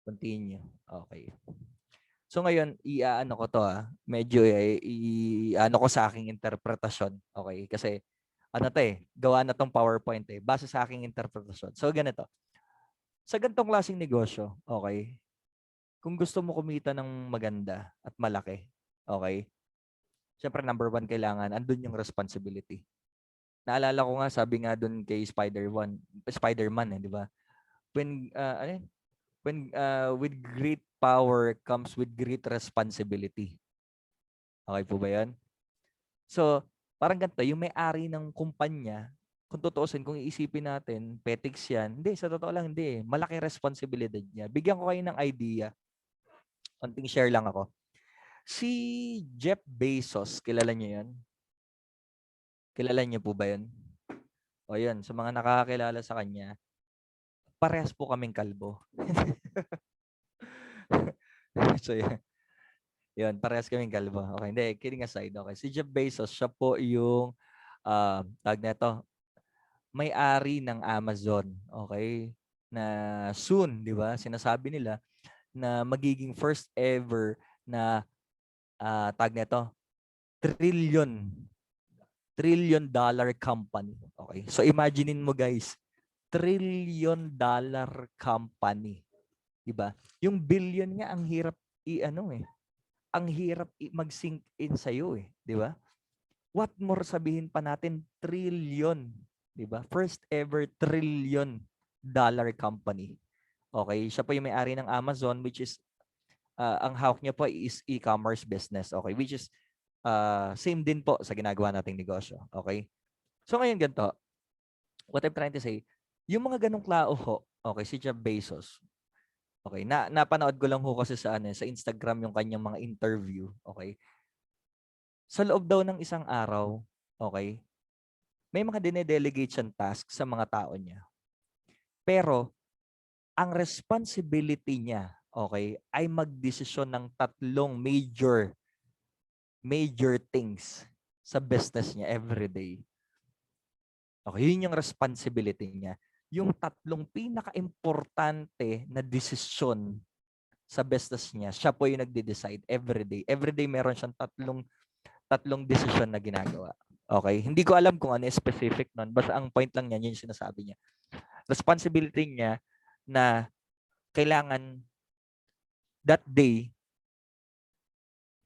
Continue. Okay. So ngayon, i-ano ko 'to, medyo i-ano ko sa aking interpretasyon, okay? Kasi ano 'to, gawa na 'tong PowerPoint, base sa aking interpretasyon. So ganito, sa ganitong klaseng negosyo, okay, kung gusto mo kumita ng maganda at malaki, okay, siyempre number one kailangan andun yung responsibility. Naalala ko nga, sabi nga dun kay Spider-Man, 'di ba? When, ano yun? With great power comes with great responsibility. Okay po ba 'yan? So, parang ganito, yung may-ari ng kumpanya, kung tutuusin, kung iisipin natin, petics yan. Hindi, sa totoo lang, hindi. Malaki responsibilidad niya. Bigyan ko kayo ng idea. Konting share lang ako. Si Jeff Bezos, kilala niyo yan? Kilala niyo po ba yan? O yan, sa mga nakakakilala sa kanya, parehas po kaming kalbo. So, yan. Yun, parehas kaming kalbo. Okay, hindi, kidding aside. Okay, si Jeff Bezos, siya po yung, tag neto, may-ari ng Amazon, okay? Na soon, 'di ba? Sinasabi nila na magiging first ever na tag nito, trillion trillion dollar company. Okay? So imaginein mo guys, trillion dollar company, 'di ba? Yung billion nga ang hirap i-ano eh. Ang hirap mag-sink in sa iyo eh, 'di ba? What more sabihin pa natin trillion, 'di ba? First ever trillion dollar company. Okay, siya po yung may-ari ng Amazon, which is ang hawak niya po is e-commerce business, okay? Which is same din po sa ginagawa nating negosyo, okay? So ngayon ganito, what I'm trying to say, yung mga ganong klao ho, okay, si Jeff Bezos, okay, napanood ko lang ho kasi sa sa Instagram yung kanyang mga interview, okay? Sa loob daw ng isang araw, okay, may mga dine-delegate siyang task sa mga tao niya. Pero, ang responsibility niya, okay, ay magdesisyon ng tatlong major things sa business niya every day. Okay, yun yung responsibility niya. Yung tatlong pinaka-importante na desisyon sa business niya, siya po yung nagde-decide every day. Every day meron siyang tatlong desisyon na ginagawa. Okay? Hindi ko alam kung ano yung specific nun. Basta ang point lang niya, yun yung sinasabi niya. Responsibility niya na kailangan that day,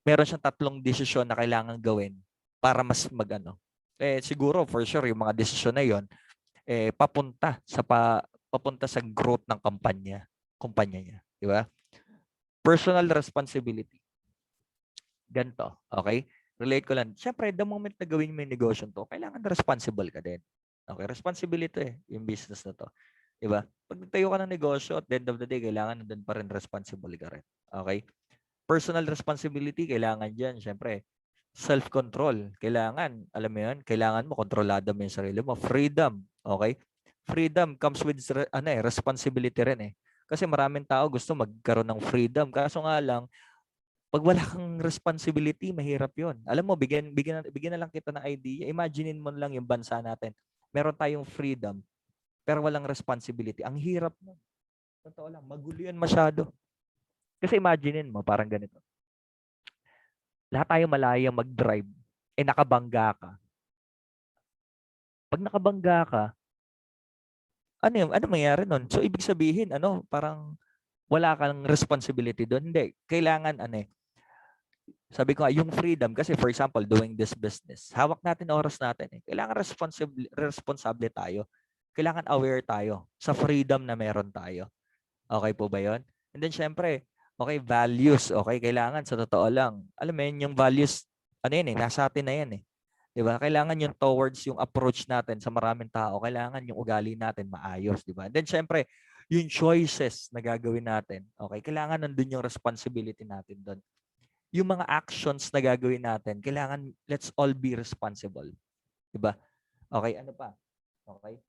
meron siyang tatlong desisyon na kailangan gawin para mas magano. Siguro for sure yung mga desisyon na yon papunta sa growth ng kumpanya niya, di ba? Personal responsibility. Ganto, okay? Relate ko lang. Siyempre, the moment na gawin mo yung negosyo to, kailangan responsible ka din. Okay, responsibility yung business na to. Diba? Pag nagtayo ka ng negosyo, at the end of the day, kailangan nandun pa rin responsible ka rin. Okay? Personal responsibility, kailangan dyan, syempre, self-control. Kailangan, alam mo yun, kailangan mo, kontrolado mo yung sarili mo. Freedom. Okay? Freedom comes with responsibility rin eh. Kasi maraming tao gusto magkaroon ng freedom. Kaso nga lang, pag wala kang responsibility, mahirap yon. Alam mo, bigyan na lang kita ng idea. Imaginein mo lang yung bansa natin. Meron tayong freedom, pero walang responsibility. Ang hirap mo. Totoo lang, magulo yan masyado. Kasi imaginein mo, parang ganito. Lahat tayo malaya mag-drive. Nakabangga ka. Pag nakabangga ka, ano mangyayari nun? So, ibig sabihin, parang wala kang responsibility doon. Hindi. Kailangan, sabi ko nga, yung freedom, kasi for example, doing this business, hawak natin oras natin. Kailangan responsable tayo. Kailangan aware tayo sa freedom na meron tayo. Okay po ba yun? And then, syempre, okay, values. Okay, kailangan sa totoo lang. Alam mo yun, yung values, nasa atin na yan eh. Diba? Kailangan yung towards yung approach natin sa maraming tao. Kailangan yung ugali natin maayos. Diba? And then, syempre, yung choices na gagawin natin. Okay, kailangan nandun yung responsibility natin doon. Yung mga actions na gagawin natin, kailangan let's all be responsible. Diba? Okay, ano pa? Okay.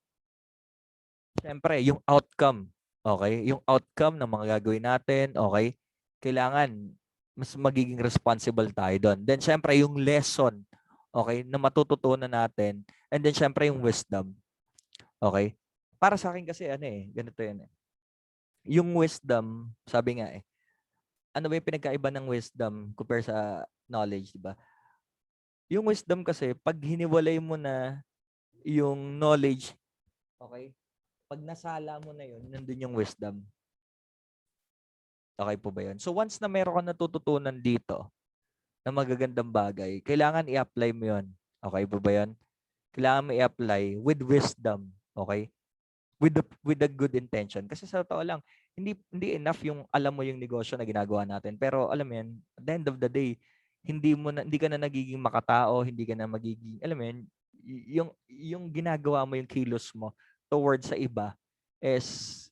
Siyempre, yung outcome. Okay? Yung outcome ng mga gagawin natin, okay? Kailangan mas magiging responsible tayo doon. Then, siyempre, yung lesson, okay, na matututunan natin. And then, siyempre, yung wisdom. Okay? Para sa akin kasi, ganito yan eh. yung wisdom, sabi nga ano ba yung pinagkaiba ng wisdom compare sa knowledge, di ba? Yung wisdom kasi, pag hiniwalay mo na yung knowledge, okay? Pag nasala mo na yun, nandun yung wisdom. Okay po ba yun? So once na meron ka natututunan dito na magagandang bagay, kailangan i-apply mo yun. Okay po ba yun? Kailangan mo i-apply with wisdom. Okay? With a good intention. Kasi sa totoo lang, hindi enough yung alam mo yung negosyo na ginagawa natin. Pero alam mo yan, at the end of the day, hindi ka na nagiging makatao, hindi ka na magiging, alam mo yan, yung ginagawa mo, yung kilos mo towards sa iba is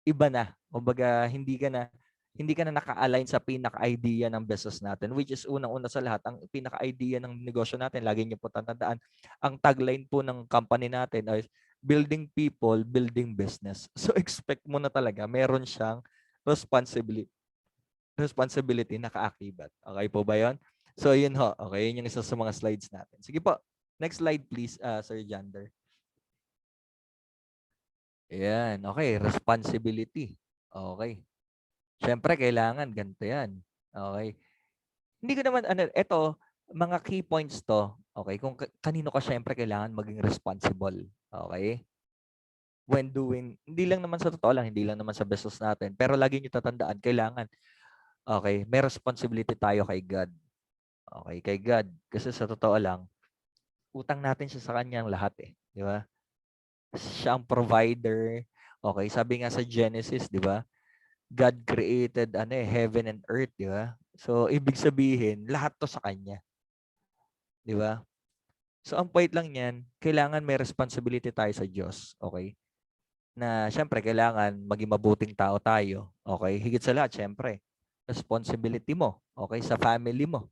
iba na. Kumbaga, hindi ka na naka-align sa pinaka-idea ng business natin, which is unang-una sa lahat, ang pinaka-idea ng negosyo natin, lagi niyo po tatandaan, ang tagline po ng company natin ay building people, building business. So expect mo na talaga meron siyang responsibility na kaakibat. Okay po ba 'yon? So yun ho. Okay, yun yung isa sa mga slides natin. Sige po. Next slide please, Sir Jander. Ayan. Okay, responsibility. Okay. Siyempre kailangan ganito 'yan. Okay. Hindi ko naman ano, ito mga key points 'to. Okay, kung kanino ka siyempre kailangan maging responsible. Okay? When doing, hindi lang naman sa totoo lang, hindi lang naman sa business natin, pero lagi niyo tatandaan kailangan, okay, may responsibility tayo kay God. Okay, kay God. Kasi sa totoo lang, utang natin siya sa kanya ang lahat eh, di ba? Siya ang provider. Okay, sabi nga sa Genesis, di ba? God created heaven and earth, di ba? So ibig sabihin, lahat 'to sa kanya, di ba? So ang point lang niyan, kailangan may responsibility tayo sa Diyos, okay? Na siyempre kailangan maging mabuting tao tayo, okay? Higit sa lahat, siyempre, responsibility mo, okay, sa family mo,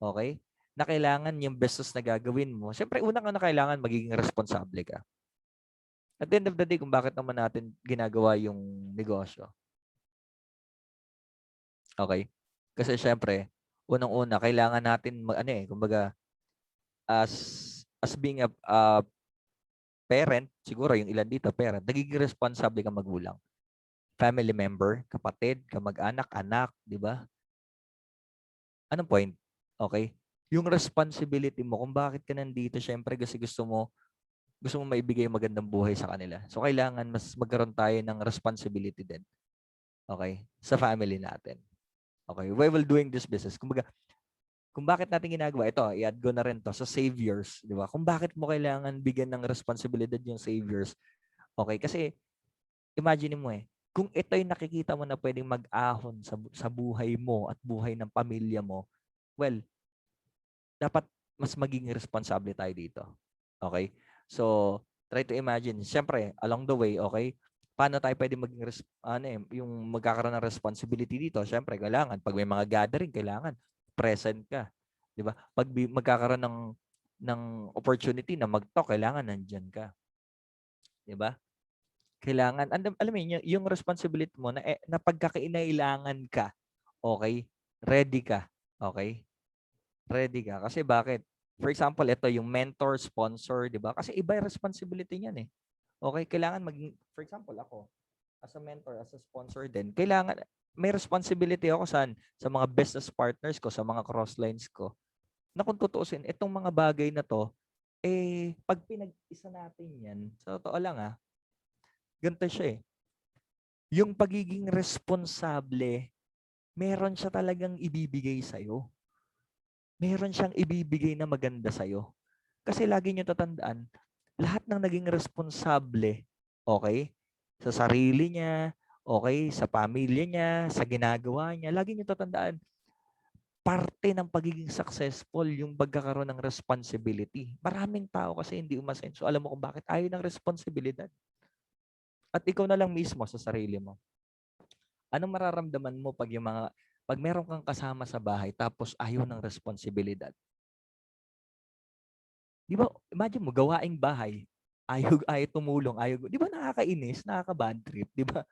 okay? Na kailangan yung business na gagawin mo, siyempre unang na kailangan magiging responsable ka. At the end of the day, kung bakit naman natin ginagawa yung negosyo, okay? Kasi siyempre, unang-una, kailangan natin, kumbaga, as being a parent, siguro yung ilan dito, parent, nagiging responsable ka magulang. Family member, kapatid, kamag-anak, anak, di ba? Anong point? Okay? Yung responsibility mo, kung bakit ka nandito, syempre kasi gusto mo maibigay magandang buhay sa kanila. So, kailangan mas magkaroon tayo ng responsibility din. Okay? Sa family natin. Okay? While doing this business, kumbaga, kung bakit natin ginagawa, ito, i-add ko na rin to sa saviors, di ba? Kung bakit mo kailangan bigyan ng responsibilidad yung saviors, okay? Kasi, imagine mo kung ito yung nakikita mo na pwedeng mag-ahon sa buhay mo at buhay ng pamilya mo, well, dapat mas maging responsable tayo dito. Okay? So, try to imagine. Siyempre, along the way, okay, paano tayo pwede maging, yung magkakaroon ng responsibility dito? Siyempre, kailangan, pag may mga gathering, kailangan, present ka. Di ba? Pag magkakaroon ng opportunity na mag-talk, kailangan nandyan ka. Di ba? Kailangan, alam mo yun, yung responsibility mo na pagkakainailangan ka, okay, ready ka. Okay? Ready ka. Kasi bakit? For example, ito yung mentor, sponsor, di ba? Kasi iba yung responsibility niyan eh. Okay? Kailangan maging, for example, ako, as a mentor, as a sponsor din, kailangan, may responsibility ako sa mga business partners ko, sa mga crosslines ko, na kung tutuusin, itong mga bagay na to, pag pinag-isa natin yan, sa totoo lang ganito siya eh. Yung pagiging responsable, meron siya talagang ibibigay sa'yo. Meron siyang ibibigay na maganda sa'yo. Kasi lagi niyo tatandaan, lahat ng naging responsable, okay, sa sarili niya, okay, sa pamilya niya, sa ginagawa niya, lagi niyo tatandaan, parte ng pagiging successful yung pagkakaroon ng responsibility. Maraming tao kasi hindi umasenso. Alam mo kung bakit? Ayaw ng responsibilidad. At ikaw na lang mismo sa sarili mo. Anong mararamdaman mo pag meron kang kasama sa bahay tapos ayaw ng responsibilidad? Di ba, imagine mo, gawaing bahay, ayaw tumulong, di ba nakakainis, nakaka-bad trip, di ba?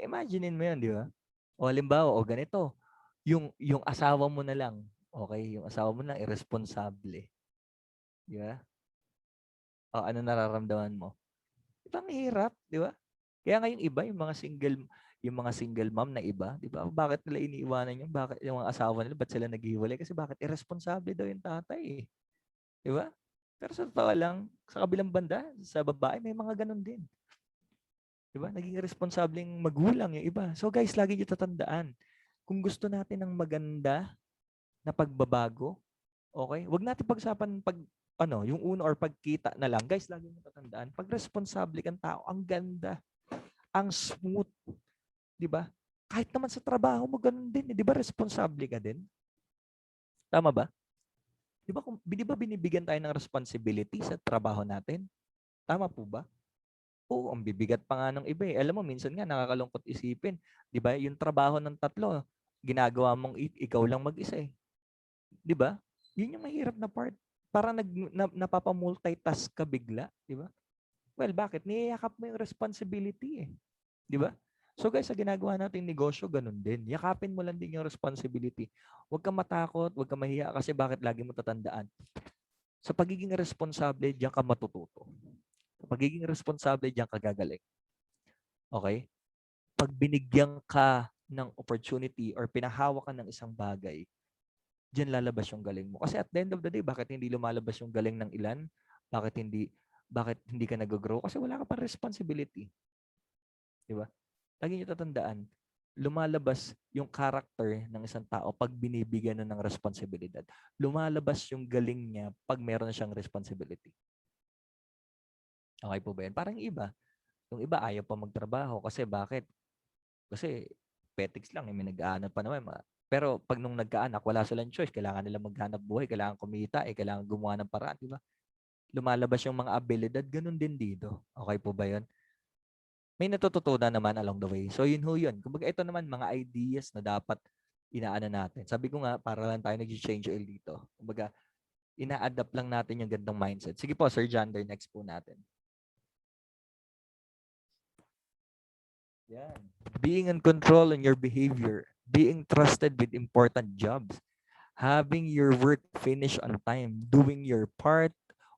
Imaginein mo yun, di ba? O halimbawa, o ganito, yung asawa mo na lang, okay, yung asawa mo na irresponsable, di ba? O ano nararamdaman mo? Di ba ang hirap, di ba? Kaya nga yung iba, yung mga single mom na iba, 'di ba? Bakit nila iniiwanan yung bakit yung mga asawa nila, ba't sila naghihiwalay? Kasi bakit irresponsible daw yung tatay, eh, 'di ba? Pero sa totoo lang, sa kabilang banda, sa babae may mga ganun din. 'Di ba? Naging responsableng magulang yung iba. So guys, lagi niyo tatandaan, kung gusto natin ng maganda na pagbabago, okay? Wag natin pag-usapan yung uno or pagkita na lang. Guys, lagi niyo tatandaan, pag responsable kang tao, ang ganda, ang smooth, 'di ba? Kahit naman sa trabaho mo ganun din, eh, 'di ba? Responsable ka din. Tama ba? 'Di ba binibigyan tayo ng responsibility sa trabaho natin? Tama po ba? Oo, ang bibigat pa nga ng iba, eh. Alam mo minsan nga nakakalungkot isipin, 'di ba, yung trabaho ng tatlo, ginagawa mong ikaw lang mag-isa, eh. 'Di ba? Yun yung mahirap na part. Parang napapa-multitask ka bigla, 'di ba? Well, bakit? Niyayakap mo yung responsibility, eh. 'Di ba? So guys, sa ginagawa nating negosyo, ganun din. Yakapin mo lang din yung responsibility. Huwag kang matakot, huwag kang mahiya kasi bakit lagi mo tatandaan. Sa pagiging responsable, diyan ka matututo. Sa pagiging responsable, diyan ka gagaling. Okay? Pag binigyan ka ng opportunity or pinahawak ka ng isang bagay, diyan lalabas yung galing mo. Kasi at the end of the day, bakit hindi lumalabas yung galing ng ilan? Bakit hindi ka nag-grow? Kasi wala ka pa responsibility. Di ba? Lagi niyo tatandaan, lumalabas yung character ng isang tao pag binibigyan na ng responsibilidad. Lumalabas yung galing niya pag meron na siyang responsibility. Okay po ba yan? Parang iba. Yung iba ayaw pa magtrabaho kasi bakit? Kasi petics lang, eh, may nag-aanak pa naman. Pero pag nung nagkaanak, wala silang choice. Kailangan nila maghanap buhay, kailangan kumita, kailangan gumawa ng paraan, di ba? Lumalabas yung mga abilidad, ganun din dito. Okay po ba yun? May natututunan naman along the way. So yun ho yun. Kumbaga ito naman mga ideas na dapat inaano natin. Sabi ko nga, para lang tayo nag-change oil dito. Kumbaga, ina-adapt lang natin yung gandang mindset. Sige po, Sir Jander, next po natin. Yan. Being in control in your behavior. Being trusted with important jobs. Having your work finished on time. Doing your part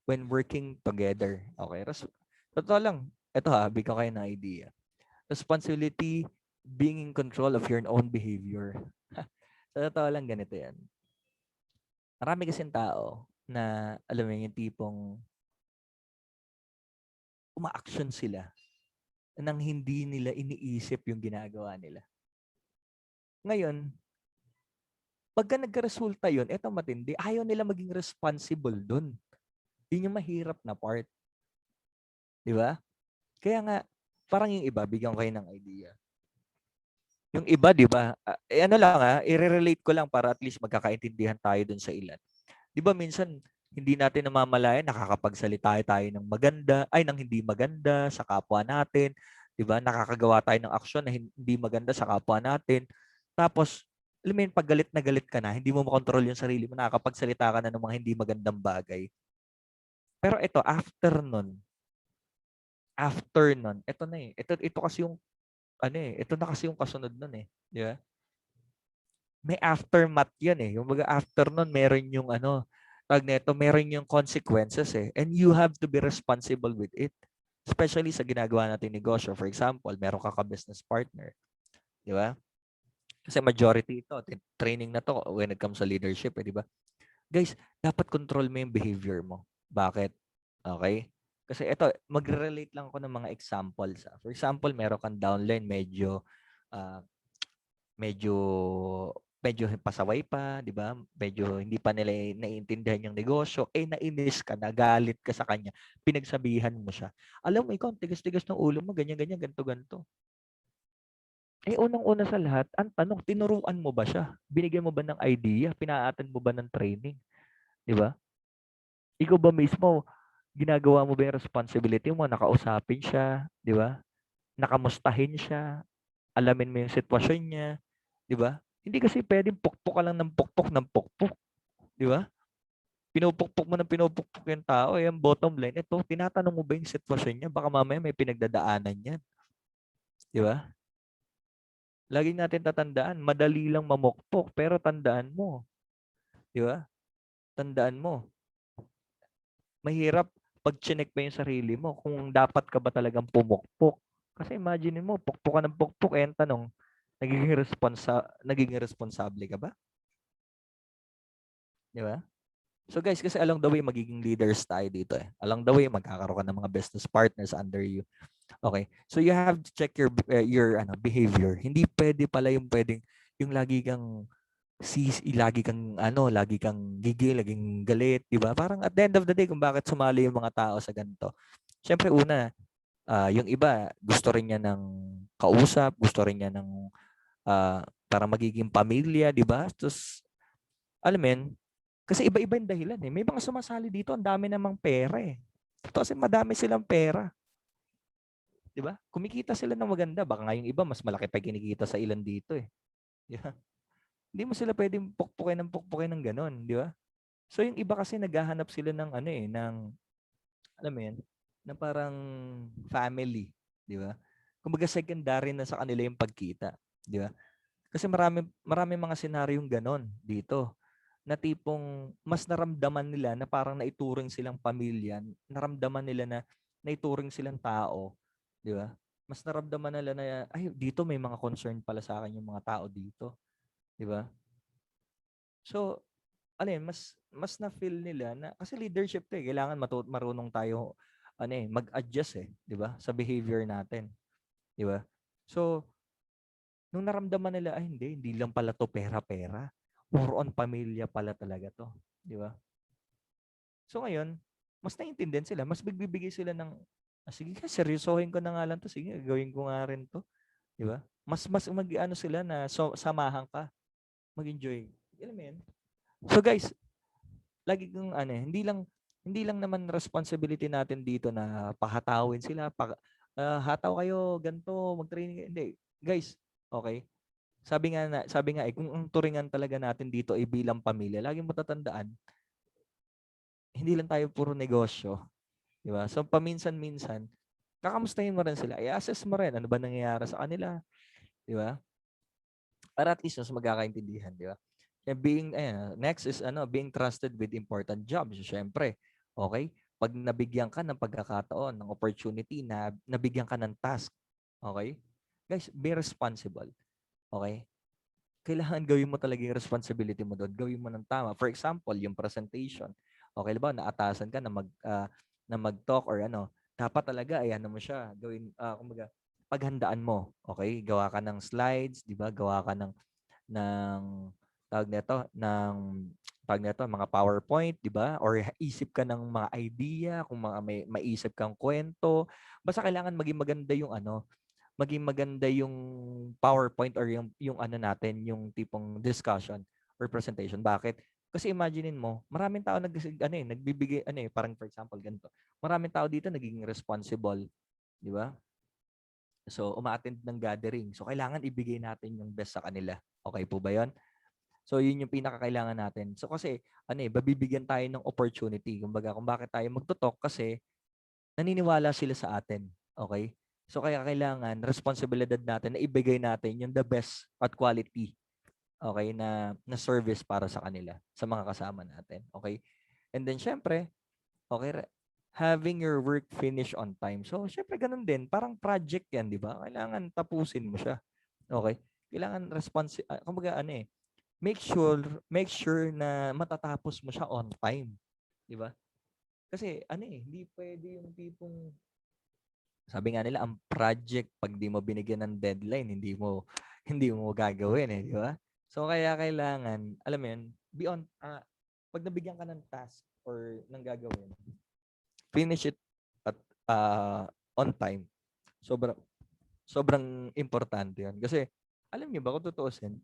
when working together. Okay. Totoo lang. Ito ha, bigyan ko kayo ng idea. Responsibility, being in control of your own behavior. Sa totoo lang, ganito yan. Marami kasing tao na, alam mo yung tipong uma-action sila nang hindi nila iniisip yung ginagawa nila. Ngayon, pagka nagkaresulta yun, eto matindi, ayaw nila maging responsible dun. Yun yung mahirap na part. Di ba? Kaya nga, parang yung iba, bigyan ko kayo ng idea. Yung iba, di ba, ano lang i-relate ko lang para at least magkakaintindihan tayo dun sa ilan. Di ba minsan, hindi natin namamalayan, nakakapagsalita tayo ng maganda, ay ng hindi maganda sa kapwa natin. Di ba? Nakakagawa tayo ng aksyon na hindi maganda sa kapwa natin. Tapos, alam mo yun, pag galit na galit ka na, hindi mo makontrol yung sarili mo, nakakapagsalita ka na ng mga hindi magandang bagay. Pero ito, after nun, ito na eh. Ito kasi yung, ito na kasi yung kasunod nun eh. Di ba? May aftermath yan eh. Yung mga after nun, meron yung tag neto, meron yung consequences eh. And you have to be responsible with it. Especially sa ginagawa natin negosyo. For example, meron ka business partner. Di ba? Kasi majority ito, training na to when it comes to leadership, di ba? Guys, dapat control mo yung behavior mo. Bakit? Okay? Kasi ito, magre-relate lang ako ng mga examples. For example, meron kang downline, uh, medyo medyo pasaway pa, 'di ba? Medyo hindi pa nila naiintindihan yung negosyo, nainis ka, nagalit ka sa kanya, pinagsabihan mo siya. Alam mo, ikaw, tigas-tigas ng ulo mo, ganyan-ganyan, ganto-ganto. Unang-una sa lahat, ang tanong, tinuruan mo ba siya? Binigyan mo ba ng idea? Pina-attend mo ba ng training? 'Di ba? Ikaw ba mismo, ginagawa mo ba yung responsibility mo? Nakausapin siya, 'di ba? Nakamustahin siya, alamin mo yung sitwasyon niya, 'di ba? Hindi kasi pwedeng pukpok ka lang ng pukpok, 'di ba? Pinupukpok mo ng pinupukpok yung tao, yung bottom line, ito, tinatanong mo ba yung sitwasyon niya? Baka mamaya may pinagdadaanan yan, 'di ba? Lagi natin tatandaan, madali lang mamukpok, pero tandaan mo, 'di ba? Tandaan mo, mahirap pag chinek mo yung sarili mo kung dapat ka ba talagang pumukpok, Kasi imagine mo, pukpok ka ng pukpok, eh, ang tanong, nagiging responsable ka ba? Di ba? So guys, kasi along the way, magiging leaders tayo dito eh. Along the way, magkakaroon ka ng mga business partners under you. Okay? So you have to check your behavior. Hindi pwede pala yung pwedeng yung lagi kang gigil, laging galit, di ba? Parang at the end of the day, kung bakit sumali yung mga tao sa ganito. Siyempre, una, yung iba, gusto rin niya ng kausap, gusto rin niya ng para magiging pamilya, di ba? Tapos, alam mo yun, kasi iba-iba yung dahilan eh. May mga sumasali dito, ang dami namang pera eh. Kasi madami silang pera. Di ba? Kumikita sila ng maganda. Baka nga yung iba, mas malaki pa kinikita sa ilan dito eh. Di ba? Hindi mo sila pwedeng pukpukin ng ganon. Di ba? So yung iba kasi naghahanap sila ng alam mo yan, na parang family. Di ba? Kumbaga secondary na sa kanila yung pagkita. Di ba? Kasi marami mga senaryong ganon dito na tipong mas naramdaman nila na parang naituring silang pamilya, naramdaman nila na naituring silang tao, di ba? Mas naramdaman nila na ay dito may mga concern pala sa akin yung mga tao dito, di ba? So, mas na-feel nila na kasi leadership 'to eh, kailangan marunong tayo mag-adjust eh, di ba? Sa behavior natin, di ba? So, nung naramdaman nila, ay hindi lang pala to pera-pera. More on pamilya pala talaga to. Di ba? So ngayon, mas naiintindihan sila, mas bigbibigay sila ng, sige ka, seryosohin ko na nga lang to, sige, gawin ko nga rin to. Di ba? Mas mag-ano sila na samahan ka, mag-enjoy. Alam mo yun? So guys, lagi kong hindi lang naman responsibility natin dito na pahatawin sila, hataw kayo, ganito, mag-training. Hindi. Guys, okay? Sabi nga kung ang turingan talaga natin dito ay bilang pamilya, laging matatandaan, hindi lang tayo puro negosyo, di ba? So paminsan-minsan, kakamustahin mo rin sila, i-assess mo rin ano ba nangyayari sa kanila, di ba? Para at least mas magkakaintindihan, di ba? Next is being trusted with important jobs, syempre. Okay? Pag nabigyan ka ng pagkakataon, ng opportunity na nabigyan ka ng task, okay? Guys, be responsible. Okay? Kailangan gawin mo talaga yung responsibility mo doon. Gawin mo ng tama. For example, yung presentation. Okay ba? Naatasan ka na mag-talk or dapat talaga ay mo siya. Gawin kumbaga paghandaan mo. Okay? Gawa ka ng slides, 'di ba? Gawa ka ng tawag nito mga PowerPoint, 'di ba? Or isip ka ng mga idea, kung mga may maisip kang kwento. Basta kailangan maging maganda yung PowerPoint or yung natin, yung tipong discussion or presentation. Bakit? Kasi imaginein mo, maraming tao nagbibigay parang for example ganito. Maraming tao dito nagiging responsible, di ba? So, uma-attend ng gathering. So, kailangan ibigay natin yung best sa kanila. Okay po ba 'yon? So, yun yung pinakakailangan natin. So, kasi babibigyan tayo ng opportunity. Kumbaga, kung bakit tayo magto-talk kasi naniniwala sila sa atin. Okay? So kaya kailangan responsibilidad natin na ibigay natin yung the best at quality, okay, na service para sa kanila, sa mga kasama natin. Okay? And then syempre, okay, having your work finish on time. So syempre ganun din, parang project 'yan, 'di ba? Kailangan tapusin mo siya. Okay? Kailangan kumbaga make sure na matatapos mo siya on time, 'di ba? Kasi hindi pwede yung tipong sabi nga nila, ang project, pag di mo binigyan ng deadline, hindi mo gagawin eh, di ba? So, kaya kailangan, alam mo yun, pag nabigyan ka ng task or ng gagawin, finish it at on time. Sobrang importante yun. Kasi, alam niyo ba, kung tutuusin,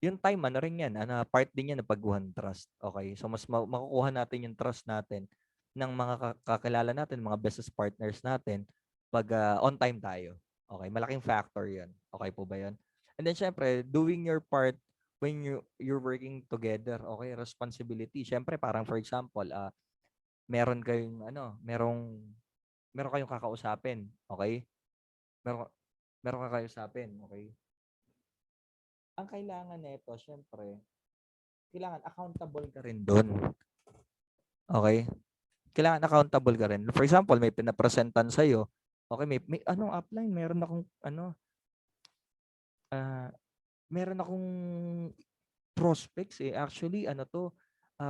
yung time, rin yan, part din yan ng pagguhan trust. Okay? So, mas makukuha natin yung trust natin ng mga kakilala natin, mga business partners natin, pag on time tayo. Okay? Malaking factor yun. Okay po ba yun? And then, syempre, doing your part when you're working together, okay? Responsibility. Syempre, parang for example, meron kayong, meron kayong kakausapin. Okay? Meron kakausapin. Okay? Ang kailangan nito, syempre, kailangan accountable ka rin doon. Okay? Kailangan accountable ka rin. For example, may pinapresentan sa'yo. Okay, may anong upline, meron akong ano, ah, meron akong prospects eh. Actually, ano to,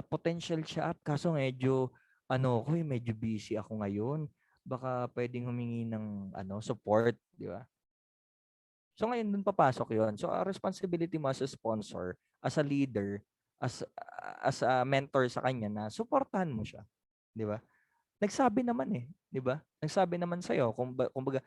potential siya at kaso medyo ano ko eh, medyo busy ako ngayon. Baka pwedeng humingi ng ano, support, di ba? So ngayon dun papasok 'yon. So a responsibility mo as a sponsor, as a leader, as a mentor sa kanya na suportahan mo siya, 'di ba? Nagsabi naman eh, 'di ba? Nagsabi naman sa iyo kumbaga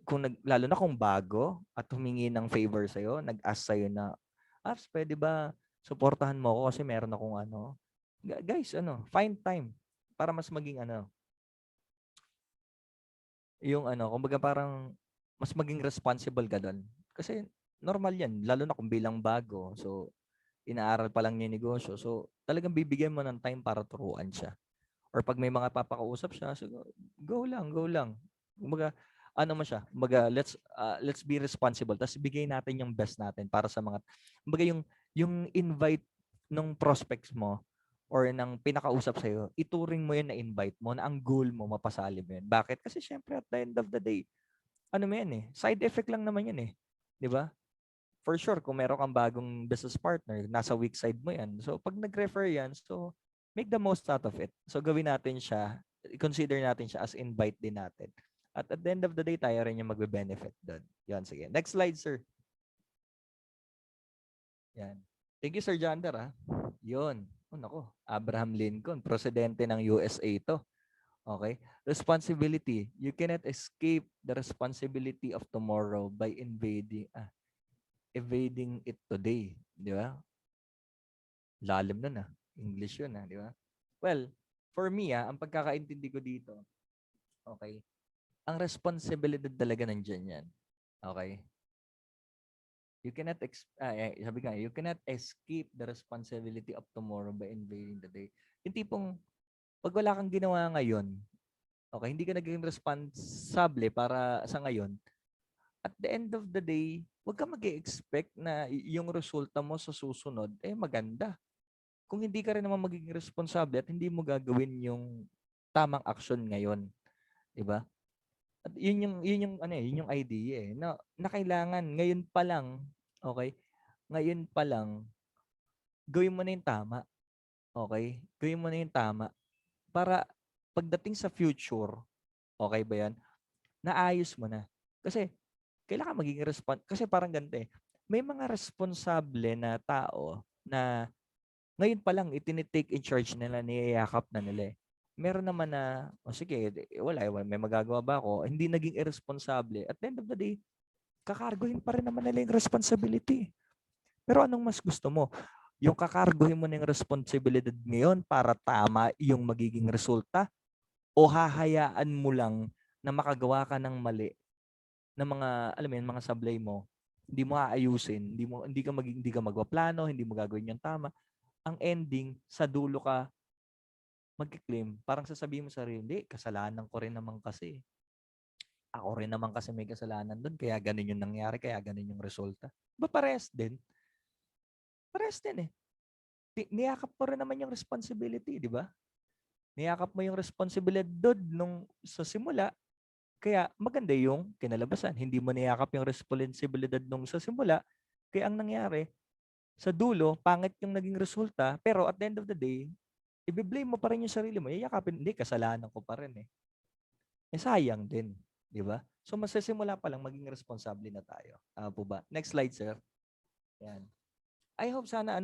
kung nag lalo na kung bago at humingi ng favor sa iyo, nag-ask sa iyo na, "Apps, pwede ba suportahan mo ako kasi meron akong ano." Guys, ano, find time para mas maging ano, yung ano, kumbaga parang mas maging responsible ka do'n. Kasi normal 'yan lalo na kung bilang bago. So, inaaral pa lang niya yung negosyo. So, talagang bibigyan mo ng time para turuan siya. Or 'pag may mga papakausap siya, so go lang, go lang. Kumbaga ano mo siya, kumbaga let's be responsible. Tapos bigay natin yung best natin para sa mga kumbaga yung invite ng prospects mo or ng pinakausap sa'yo, ituring mo yun na invite mo na ang goal mo mapasali mo yun. Bakit? Kasi syempre at the end of the day, ano mo yan eh, side effect lang naman yun eh. 'Di ba? For sure, kung meron kang bagong business partner, nasa weak side mo yan. So, pag nag-refer yan, so, make the most out of it. So, gawin natin siya, consider natin siya as invite din natin. At the end of the day, tayo rin yung magbe-benefit doon. Yan, sige. Next slide, sir. Yan. Thank you, Sir Jander, ha. Yun. Oh, nako. Abraham Lincoln, presidente ng USA to. Okay? Responsibility. You cannot escape the responsibility of tomorrow by evading it today. Di ba? Lalim nun English yun di ba? Well, for me ang pagkakaintindi ko dito, okay, ang responsibilidad talaga nandiyan yan. Okay? You cannot, sabi nga, you cannot escape the responsibility of tomorrow by invading the day. Yung tipong, pag wala kang ginawa ngayon, okay, hindi ka naging responsable para sa ngayon, at the end of the day, huwag ka mag-expect na yung resulta mo sa susunod, maganda. Kung hindi ka rin naman magiging responsable at hindi mo gagawin yung tamang action ngayon, 'di ba? At yun yung ano yun yung idea na kailangan ngayon pa lang, okay? Ngayon pa lang gawin mo na yung tama, okay? Gawin mo na yung tama para pagdating sa future, okay ba 'yan? Naayos mo na. Kasi kailangan magiging kasi parang ganito may mga responsable na tao na ngayon pa lang itinitake in charge nila, niyayakap na nila Meron naman na, sige, wala, may magagawa ba ako? Hindi naging irresponsible. At the end of the day, kakarguhin pa rin naman nila yung responsibility. Pero anong mas gusto mo? Yung kakarguhin mo na yung responsibilidad ngayon para tama yung magiging resulta o hahayaan mo lang na makagawa ka ng mali ng mga, alam mo yun, mga sablay mo, hindi mo aayusin, hindi ka magpaplano, hindi mo gagawin yung tama. Ang ending, sa dulo ka magki-claim, parang sasabihin mo sa sarili, hindi, kasalanan ko rin naman kasi. Ako rin naman kasi may kasalanan doon, kaya ganun yung nangyari, kaya ganun yung resulta. Ba parehas din? Parehas din eh. Niyakap mo rin naman yung responsibility, di ba? Niyakap mo yung responsibilidad doon nung sa simula, kaya maganda yung kinalabasan. Hindi mo niyakap yung responsibilidad nung sa simula, kaya ang nangyari, sa dulo, pangit yung naging resulta, pero at the end of the day, i-blame mo pa rin yung sarili mo. Yayakapin, hindi, kasalanan ko pa rin eh. Sayang din. Di ba? So, masasimula pa lang maging responsable na tayo. Tama po ba? Next slide, sir. Yan. I hope sana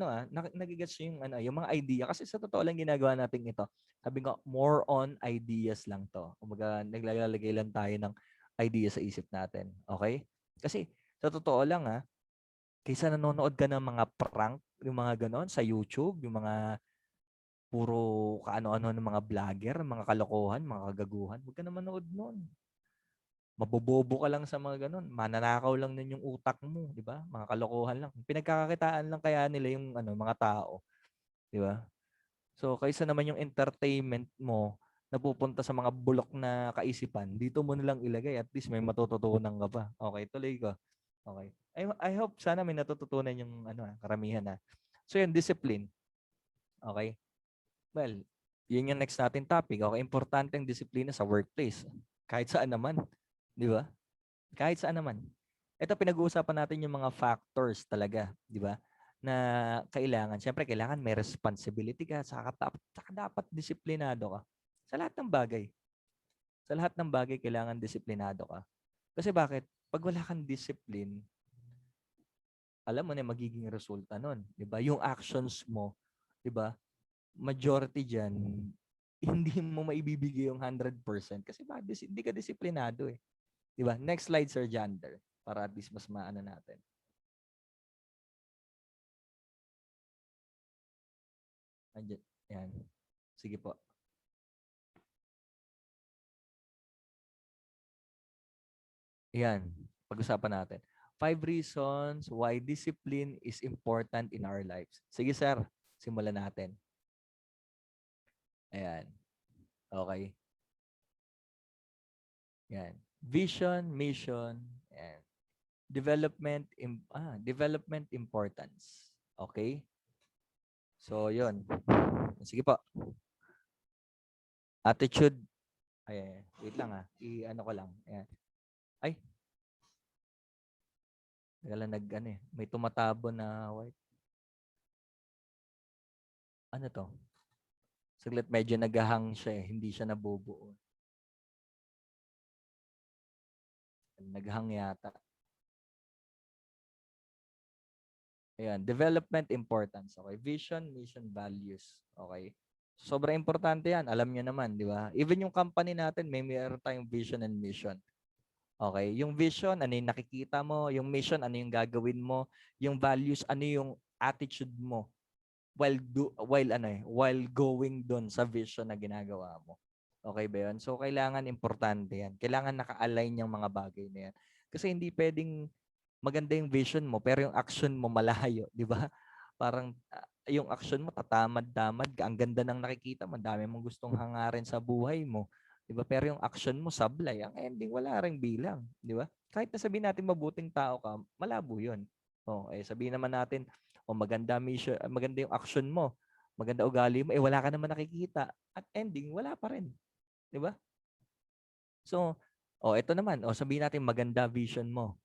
nagigets yung yung mga idea kasi sa totoo lang ginagawa natin ito. Sabi ko, more on ideas lang to. Kumbaga naglalagay lang tayo ng idea sa isip natin. Okay? Kasi sa totoo lang kaysa nanonood ka ng mga prank, yung mga ganon sa YouTube, yung mga puro kaano-ano ng mga vlogger, mga kalokohan, mga kagaguhan, huwag ka na manood noon. Mabobobo ka lang sa mga ganun. Mananakaw lang nun yung utak mo, di ba? Mga kalokohan lang. Pinagkakakitaan lang kaya nila yung mga tao, di ba? So, kaysa naman yung entertainment mo napupunta sa mga bulok na kaisipan, dito mo nilang ilagay. At least may matututunan ka pa. Okay, tuloy ko. Okay. I hope sana may natututunan yung karamihan So, yung discipline. Okay. Well, yun yung next natin topic. Okay, importante ang disiplina sa workplace. Kahit saan naman, 'di ba? Kahit saan naman. Ito pinag-uusapan natin yung mga factors talaga, 'di ba? Na kailangan, siyempre kailangan may responsibility ka, saka dapat disiplinado ka. Sa lahat ng bagay. Sa lahat ng bagay kailangan disiplinado ka. Kasi bakit? Pag wala kang discipline, alam mo na yung magiging resulta nun, 'di ba? Yung actions mo, 'di ba? Majority diyan hindi mo maibibigay yung 100% kasi hindi ka disiplinado eh. 'Di ba? Next slide, Sir Jander, para at least mas maano natin. Andiyan. Yan. Sige po. Yan. Pag-usapan natin. 5 reasons why discipline is important in our lives. Sige, sir. Simulan natin. Ayan. Okay. Yan. Vision, mission, and development importance. Okay? So, yun. Sige po. Attitude. Ay, wait lang ah. I-ano ko lang. Ayan. Ay. Kaya ano eh. May tumatabo na white. Ano to? Saglit, medyo naghahang siya eh. Hindi siya nabubuo. Naghang yata. Ayan. Development importance. Okay. Vision, mission, values. Okay. Sobrang importante yan. Alam nyo naman, di ba? Even yung company natin, meron tayong vision and mission. Okay? Yung vision, ano yung nakikita mo? Yung mission, ano yung gagawin mo? Yung values, ano yung attitude mo? While going doon sa vision na ginagawa mo. Okay ba yun? So, kailangan importante yan. Kailangan naka-align yung mga bagay na yan. Kasi hindi pwedeng maganda yung vision mo, pero yung action mo malayo, di ba? Parang yung action mo tatamad-tamad ka. Ang ganda ng nakikita mo, dami mong gustong hangarin sa buhay mo. Di ba? Pero yung action mo sablay, ang ending wala ring bilang, di ba? Kahit na sabihin natin mabuting tao ka, malabo 'yun. Sabihin naman natin, maganda mission, maganda yung action mo, maganda ugali mo, wala ka naman nakikita. At ending, wala pa rin. Di ba? So, ito naman, sabihin natin maganda vision mo.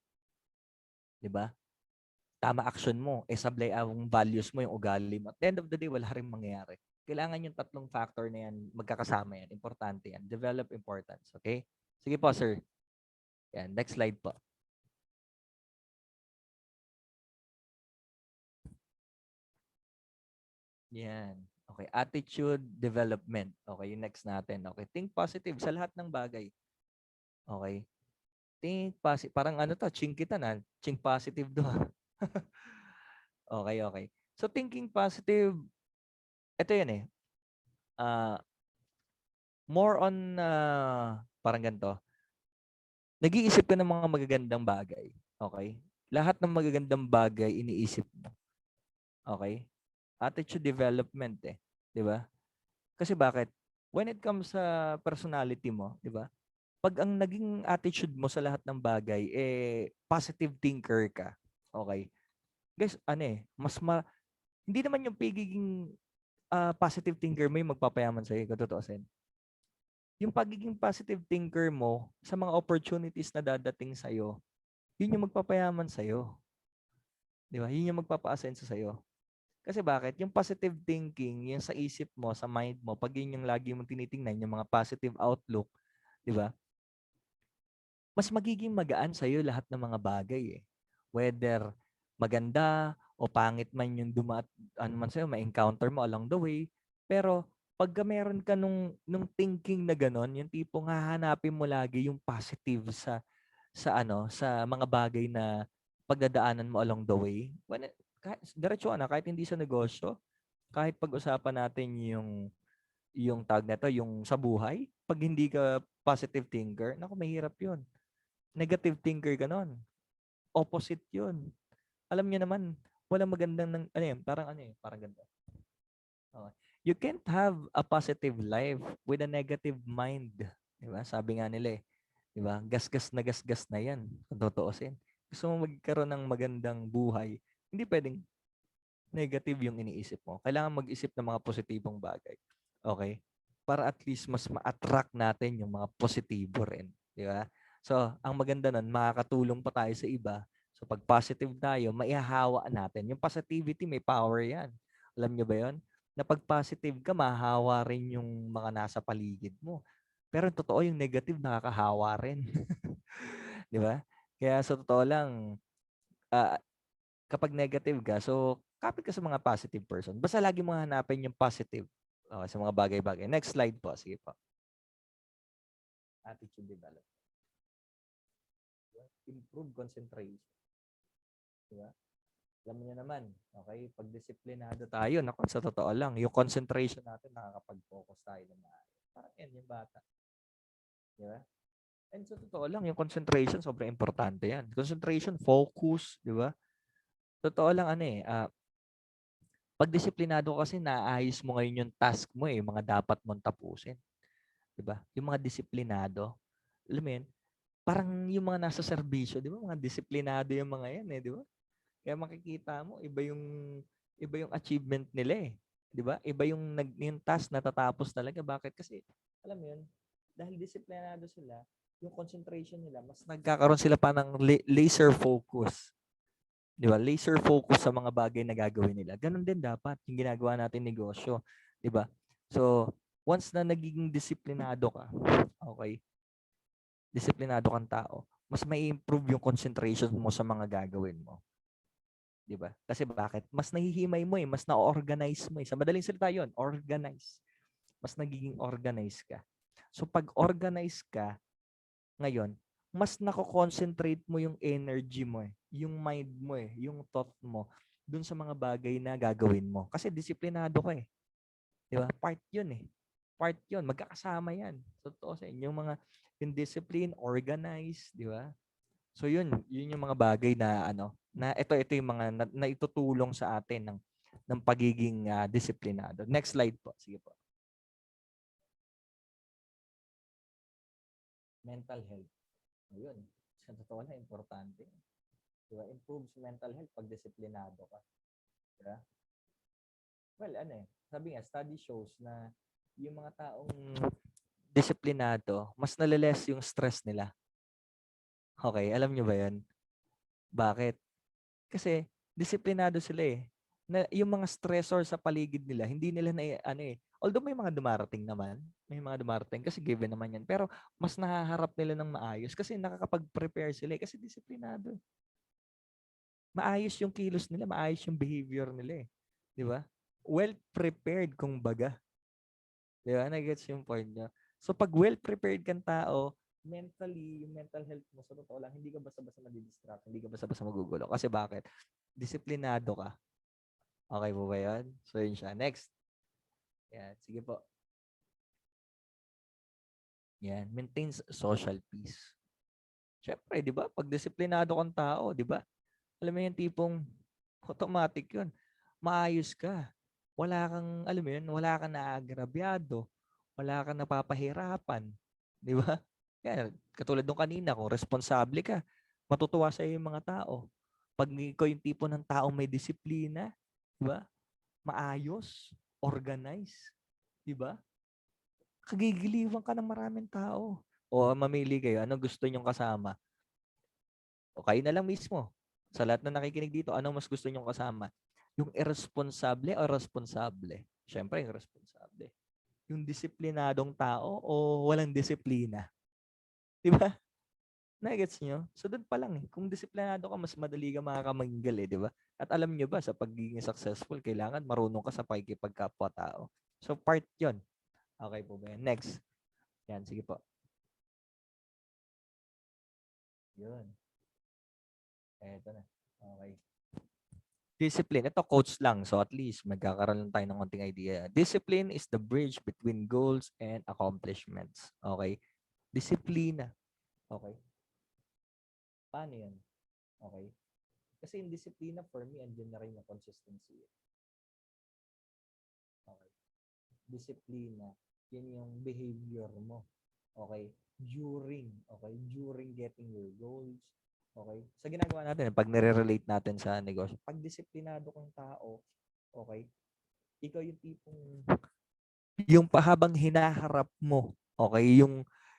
Di ba? Tama action mo, sablay ang values mo, yung ugali mo. At the end of the day, wala rin mangyayari. Kailangan yung tatlong factor na yan, magkakasama yan. Importante yan. Develop importance. Okay? Sige po, sir. Yan. Next slide po. Yan. Okay. Attitude development. Okay. Yung next natin. Okay. Think positive sa lahat ng bagay. Okay. Think positive. Parang ano to, ching kita na. Ching positive do. Okay, okay. So, thinking positive, ito yan eh. More on, parang ganito. Nag-iisip ka ng mga magagandang bagay. Okay? Lahat ng magagandang bagay, iniisip mo. Okay? Attitude development eh. Di ba? Kasi bakit? When it comes sa personality mo, di ba? Pag ang naging attitude mo sa lahat ng bagay, positive thinker ka. Okay? Guys, hindi naman yung pagiging positive thinker mo yung magpapayaman sa'yo, kung tutuusin. Yung pagiging positive thinker mo sa mga opportunities na dadating sa'yo, yun yung magpapayaman sa'yo. Di ba? Yun yung magpapa-asenso sa'yo. Kasi bakit? Yung positive thinking, yung sa isip mo, sa mind mo, pag yun yung lagi mong tinitingnan, yung mga positive outlook, di ba? Mas magiging magaan sa'yo lahat ng mga bagay eh. Whether maganda o pangit man yung ano man sa'yo, ma-encounter mo along the way. Pero pagka meron ka nung thinking na ganon, yung tipong hahanapin mo lagi yung positive sa mga bagay na pagdadaanan mo along the way. Diretso na, kahit hindi sa negosyo, kahit pag-usapan natin yung tag na to, yung sa buhay, pag hindi ka positive thinker, naku, mahirap yun. Negative thinker ka nun. Opposite yun. Alam niyo naman, walang magandang, parang ganda. You can't have a positive life with a negative mind. Diba? Sabi nga nila eh. Diba? Gasgas na yan. Kung tutuusin. Gusto mo magkaroon ng magandang buhay, hindi pwedeng negative yung iniisip mo. Kailangan mag-isip ng mga positibong bagay. Okay? para at least mas ma-attract natin yung mga positibo rin, di ba? So, ang maganda nun, makakatulong pa tayo sa iba. So, pag positive tayo, maihahawa natin. Yung positivity, may power yan. Alam nyo ba yon? Na pag positive ka, mahahawa rin yung mga nasa paligid mo. Pero totoo, yung negative, nakakahawa rin. Di ba? Kaya sa totoo lang, ah, kapag negative ka, so kapit ka sa mga positive person. Basta lagi mo hanapin yung positive sa mga bagay-bagay. Next slide po. Sige po. Attitude development. Improve concentration. Diba? Alam niyo naman, okay? Pag disiplinado tayo, naku, sa totoo lang, yung concentration natin, nakakapag-focus tayo ng maayos. Parang yan, yung bata. Diba? And sa totoo lang, yung concentration, sobrang importante yan. Concentration, focus, di ba? Totoo lang, pag disiplinado kasi, naayos mo ngayon yung task mo mga dapat mong tapusin. Di ba? Yung mga disiplinado, alam mo yun, parang yung mga nasa serbisyo, di ba? Mga disiplinado yung mga yan di ba? Kaya makikita mo, iba yung achievement nila 'di ba? Iba yung task natatapos talaga. Bakit? Kasi alam mo 'yun, dahil disiplinado sila, yung concentration nila mas nagkakaroon sila pa ng laser focus. 'Di ba? Laser focus sa mga bagay na gagawin nila. Ganun din dapat yung ginagawa natin negosyo, 'di ba? So, once na nagiging disiplinado ka, okay? Disiplinado kang tao, mas may improve yung concentration mo sa mga gagawin mo. 'Di ba? Kasi bakit? Mas nahihimay mo mas na-organize mo Sa madaling salita 'yon, organize. Mas nagiging organize ka. So pag organize ka, ngayon, mas nako-concentrate mo yung energy mo yung mind mo yung thought mo dun sa mga bagay na gagawin mo. Kasi disiplinado ka 'Di ba? Part 'yun Part 'yun, magkakasama 'yan. Totoo sa inyo yung mga yung discipline, organize, 'di ba? So yun yung mga bagay na na ito yung mga na itutulong sa atin ng pagiging disiplinado. Next slide po. Sige po. Mental health. Ayun. Sa totoo na importante. Diba? Improves mental health pag disiplinado ka. Diba? Well, sabi nga, study shows na yung mga taong disiplinado, mas naliless yung stress nila. Okay, alam nyo ba yan? Bakit? Kasi disiplinado sila Na yung mga stressor sa paligid nila, hindi nila na Although may mga dumarating naman, may mga dumarating kasi given naman yan. Pero mas nahaharap nila ng maayos kasi nakakapag-prepare sila kasi disiplinado. Maayos yung kilos nila, maayos yung behavior nila 'Di ba? Well prepared kung baga. 'Di ba? Nagets yung point niya. So pag well prepared kang tao, mentally, yung mental health mo sa totoo lang, hindi ka basta-basta madidistract, hindi ka basta-basta magugulo. Kasi bakit? Disiplinado ka. Okay po ba yan? So, yun siya. Next. Yan. Sige po. Yan. Maintains social peace. Siyempre, di ba? Pag disiplinado kang tao, di ba? Alam mo yung tipong automatic yun. Maayos ka. Wala kang, alam mo yun, wala kang naagrabyado. Wala kang napapahirapan. Di ba? Yan. Katulad nung kanina, kung responsable ka, matutuwa sa iyo yung mga tao. Pag ikaw yung tipo ng tao may disiplina, di ba? Maayos, organize, 'di ba? Kagigiliwan ka ng maraming tao. O mamili kayo, ano gusto nyong kasama? O kayo na lang mismo. Sa lahat na nakikinig dito, ano mas gusto nyong kasama? Yung irresponsable o responsable? Siyempre, yung responsable. Yung disiplinadong tao o walang disiplina? 'Di ba? Nagets nyo? So doon pa lang kung disiplinado ka, mas madali ka makakamanggal di ba? At alam nyo ba, sa pagiging successful, kailangan marunong ka sa pakikipagkapwa-tao. So part yon. Okay po ba yan? Next. Yan, sige po. Yun. Eto na. Okay. Discipline. Ito, coach lang. So at least, magkakaroon lang tayo ng konting idea. Discipline is the bridge between goals and accomplishments. Okay? Disiplina. Okay? Paano yan? Okay? Kasi yung disiplina, for me, andyan na rin yung consistency. Okay? Disiplina, yun yung behavior mo. Okay? During getting your goals. Okay? Sa ginagawa natin, pag nire-relate natin sa negosyo, pag disiplinado kang tao, okay? Ikaw yung tipong Yung habang hinaharap mo, okay,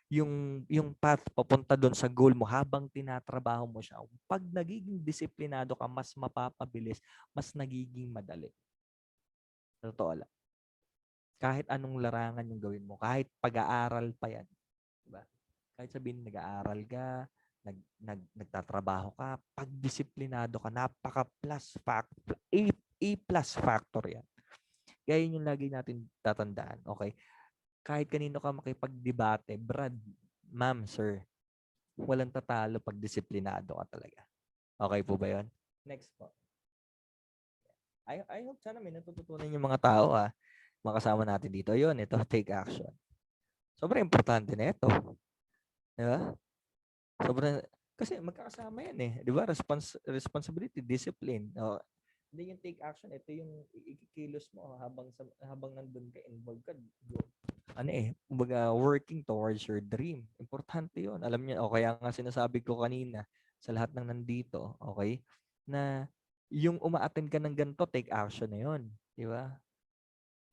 yung path papunta doon sa goal mo habang tinatrabaho mo siya, pag nagiging disiplinado ka, mas mapapabilis, mas nagiging madali. Totoo lang. Kahit anong larangan yung gawin mo, kahit pag-aaral pa yan, diba? Kahit sabihin nag-aaral ka, nagtatrabaho ka, pag disiplinado ka, napaka-plus factor, A plus factor yan. Kaya yun yung lagi natin tatandaan, okay? Kahit kanino ka makipagdebate, Brad, ma'am, sir, walang tatalo pag disiplinado ka talaga. Okay po ba yun? Next po. I hope sana may natututunan yung mga tao, makasama natin dito. Yun, ito, take action. Sobrang importante na ito. Di ba? Sobrang, kasi magkakasama yan eh. Di ba? Responsibility, discipline. Hindi yung take action, ito yung ikikilos mo habang nandun ka, involved ka. Ano eh, kumbaga working towards your dream. Importante yun. Alam niyo, o kaya nga sinasabi ko kanina sa lahat ng nandito, okay, na yung uma-attend ka ng ganito, take action na yun. Di ba?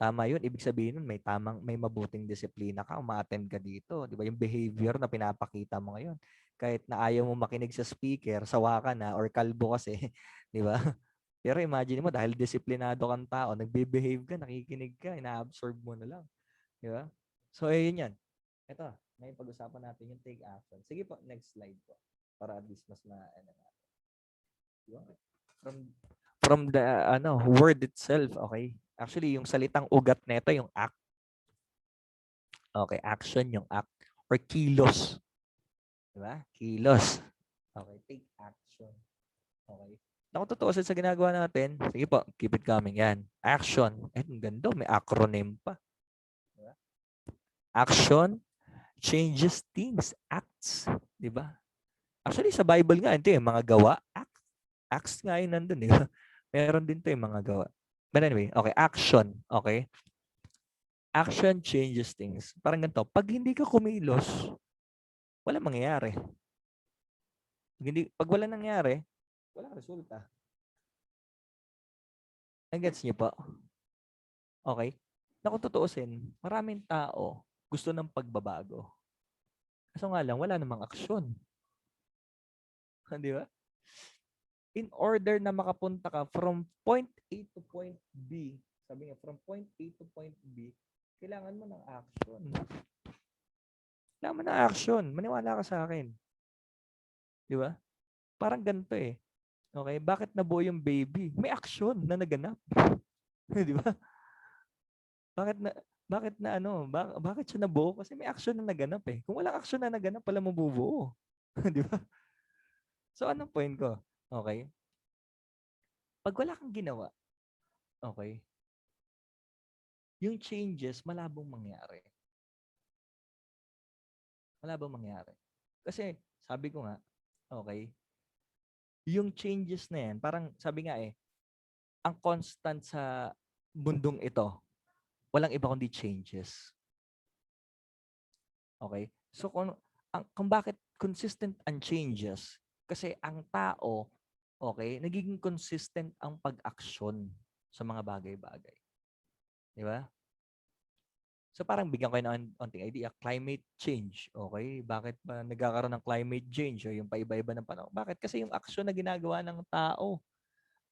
Tama yun. Ibig sabihin nun, may mabuting disiplina ka, uma-attend ka dito. Di ba? Yung behavior na pinapakita mo ngayon. Kahit na ayaw mo makinig sa speaker, sawa ka na, or kalbo kasi. Di ba? Pero imagine mo, dahil disiplinado kang tao, nagbe-behave ka, nakikinig ka, ina-absorb mo na lang. Di ba? So, ayun yan. Ito, may pag-usapan natin yung take action. Sige po, next slide po. Para at least mas ano natin. Diba? From the word itself, okay? Actually, yung salitang ugat nito, yung act. Okay, action yung act. Or kilos. Diba? Kilos. Okay, take action. Okay. Naku, totoo sa ginagawa natin. Sige po, keep it coming. Yan. Action. Ang ganda, may acronym pa. Diba? Action changes things. Acts. Diba? Actually, sa Bible nga, ito yung mga gawa. Acts nga yun nandun. Diba? Meron din to yung mga gawa. But anyway, okay, action. Okay? Action changes things. Parang ganito, pag hindi ka kumilos, wala mangyayari. Pag wala nangyari, wala resulta. Nag-gets niyo po? Okay? Na kung tutuusin, maraming tao gusto ng pagbabago. Kaso nga lang, wala namang aksyon. Di ba? In order na makapunta ka from point A to point B, sabi nga, from point A to point B, kailangan mo ng action. Kailangan mo ng action. Maniwala ka sa akin. Di ba? Parang ganito eh. Okay? Bakit nabuo yung baby? May action na naganap. Di ba? Bakit siya nabuo? Kasi may action na naganap eh. Kung walang action na naganap, pala mabubuo. Di ba? So, anong point ko? Okay? Pag wala kang ginawa, okay, yung changes, malabong mangyari. Malabong mangyari. Kasi, sabi ko nga, okay, yung changes na yan, parang sabi nga ang constant sa mundong ito, walang iba kundi changes. Okay? So, kung bakit consistent ang changes, kasi ang tao, okay, nagiging consistent ang pag-aksyon sa mga bagay-bagay. Di ba? So parang bigyan ko kayo ng onting idea, climate change. Okay? Bakit ba nagkakaroon ng climate change o yung paiba-iba ng panahon? Bakit? Kasi yung aksyon na ginagawa ng tao.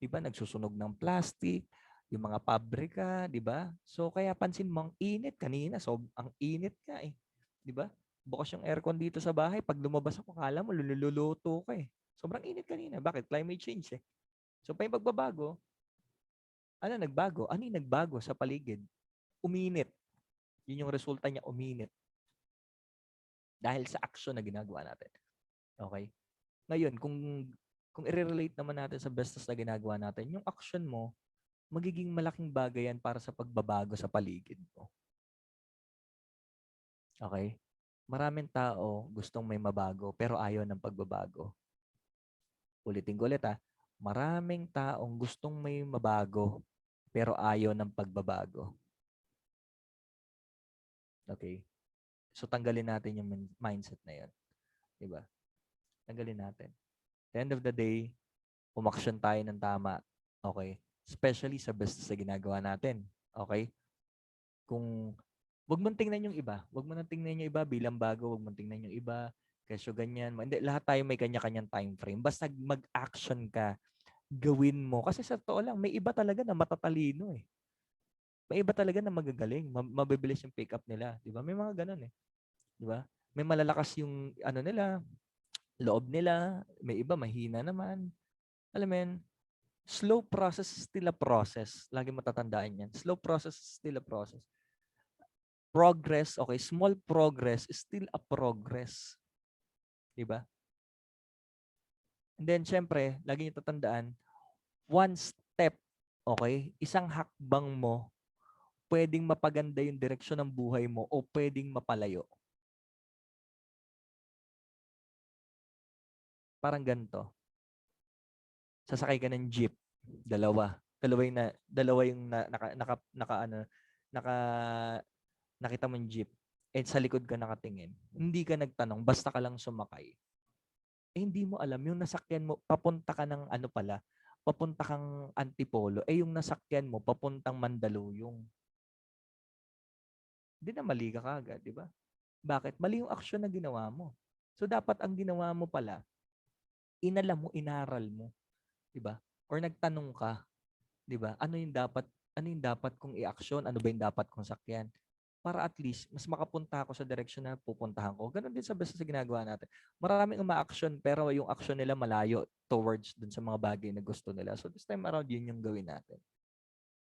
Di ba? Nagsusunog ng plastic, yung mga pabrika, di ba? So kaya pansin mo, ang init kanina. So ang init ka eh. Di ba? Bukas yung aircon dito sa bahay. Pag lumabas ako, kala mo, lululuto ka eh. Sobrang init kanina. Bakit? Climate change eh. So pa yung pagbabago, ano nagbago? Ano yung nagbago sa paligid? Uminit. Yun yung resulta niya, uminit. Dahil sa action na ginagawa natin. Okay? Ngayon, kung i-relate naman natin sa business na ginagawa natin, yung action mo, magiging malaking bagay yan para sa pagbabago sa paligid mo. Okay? Maraming tao gustong may mabago pero ayaw ng pagbabago. Ulitin ko ulit Maraming taong gustong may mabago pero ayaw ng pagbabago. Okay? So tanggalin natin yung mindset na yun. Diba? Tanggalin natin. At the end of the day, umaksyon tayo ng tama. Okay? Especially sa business na ginagawa natin. Okay? Kung wag mong tingnan yung iba, wag mo nang tingnan yung iba bilang bago, wag mong tingnan yung iba, kesyo ganyan. Hindi, lahat tayo may kanya-kanyang time frame. Basta mag-action ka, gawin mo. Kasi sa totoo lang, may iba talaga na matatalino eh. May iba talaga na magagaling, mabibilis yung pick up nila, 'di ba? May mga ganun eh, 'di ba? May malalakas yung ano nila, loob nila, may iba mahina naman. Alam mo yun, slow process is still a process. Lagi matatandaan yan. Slow process is still a process. Progress, okay, small progress is still a progress. Diba? And then, syempre, lagi nyo tatandaan, one step, okay, isang hakbang mo, pwedeng mapaganda yung direksyon ng buhay mo o pwedeng mapalayo. Parang ganito. Sasakay ka ng jeep, dalawa. Naka nakita mo yung jeep. And sa likod ka nakatingin. Hindi ka nagtanong, basta ka lang sumakay. Eh, hindi mo alam, yung nasakyan mo, papunta ka ng ano pala, papunta kang Antipolo, eh yung nasakyan mo, papuntang Mandaluyong. Hindi na mali ka kagad, di ba? Bakit? Mali yung aksyon na ginawa mo. So, dapat ang ginawa mo pala, inalam mo, inaral mo, di ba? Or nagtanong ka, di ba? Ano yung dapat kong i-aksyon? Ano ba yung dapat kong sakyan? Para at least, mas makapunta ako sa direksyon na pupuntahan ko. Ganon din sa basta sa ginagawa natin. Maraming uma-action, pero yung action nila malayo towards dun sa mga bagay na gusto nila. So this time around, yun yung gawin natin.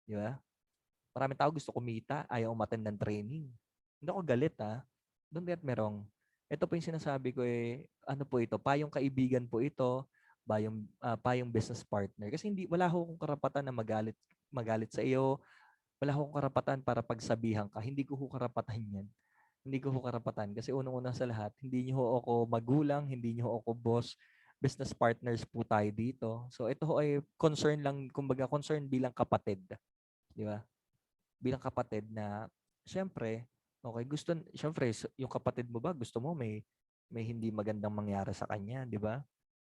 Di ba? Maraming tao gusto kumita, ayaw umattend ng training. Hindi ako galit ha. Don't get me wrong. Ito po yung sinasabi ko eh, ano po ito, payong kaibigan po ito, payong business partner. Kasi wala akong karapatan na magalit sa iyo, wala akong karapatan para pagsabihan ka. Hindi ko karapatan yan. Hindi ko karapatan. Kasi unang-una sa lahat, hindi niyo ako magulang, hindi niyo ako boss. Business partners po tayo dito. So ito ay concern lang, kumbaga concern bilang kapatid. Di ba? Bilang kapatid na, syempre, okay, syempre, yung kapatid mo ba, gusto mo may hindi magandang mangyari sa kanya, di ba?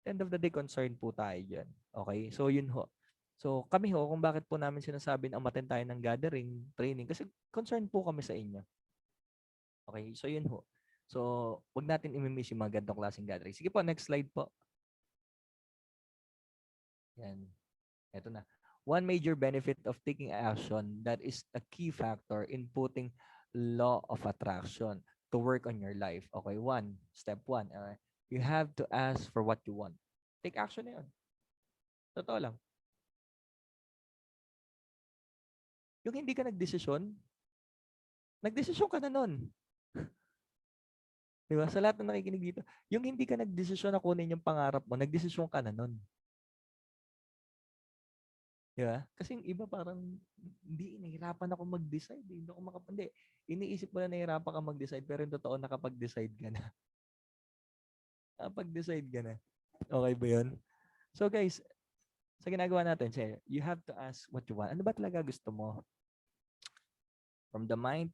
End of the day, concern po tayo dyan. Okay? So, yun ho. So, kami ho, kung bakit po namin sinasabi na umattend tayo ng gathering, training, kasi concern po kami sa inyo. Okay? So, yun ho. So, wag natin i-miss yung mga gantong klaseng gathering. Sige po, next slide po. Yan. Ito na. One major benefit of taking action that is a key factor in putting law of attraction to work on your life. Okay, step one. You have to ask for what you want. Take action na yun. Totoo lang. Yung hindi ka nagdesisyon ka na nun. Di ba? Sa lahat ng nakikinig dito, yung hindi ka nagdesisyon na kunin yung pangarap mo, nagdesisyon ka na nun. Di ba? Kasi yung iba parang, hindi, nahihirapan ako mag-decide. Hindi ako makapandi. Iniisip mo na nahihirapan ka mag-decide, pero yung totoo nakapag-decide ka na. Nakapag-decide ka na. Okay ba yun? So guys, sa ginagawa natin, you have to ask what you want. Ano ba talaga gusto mo? From the mind,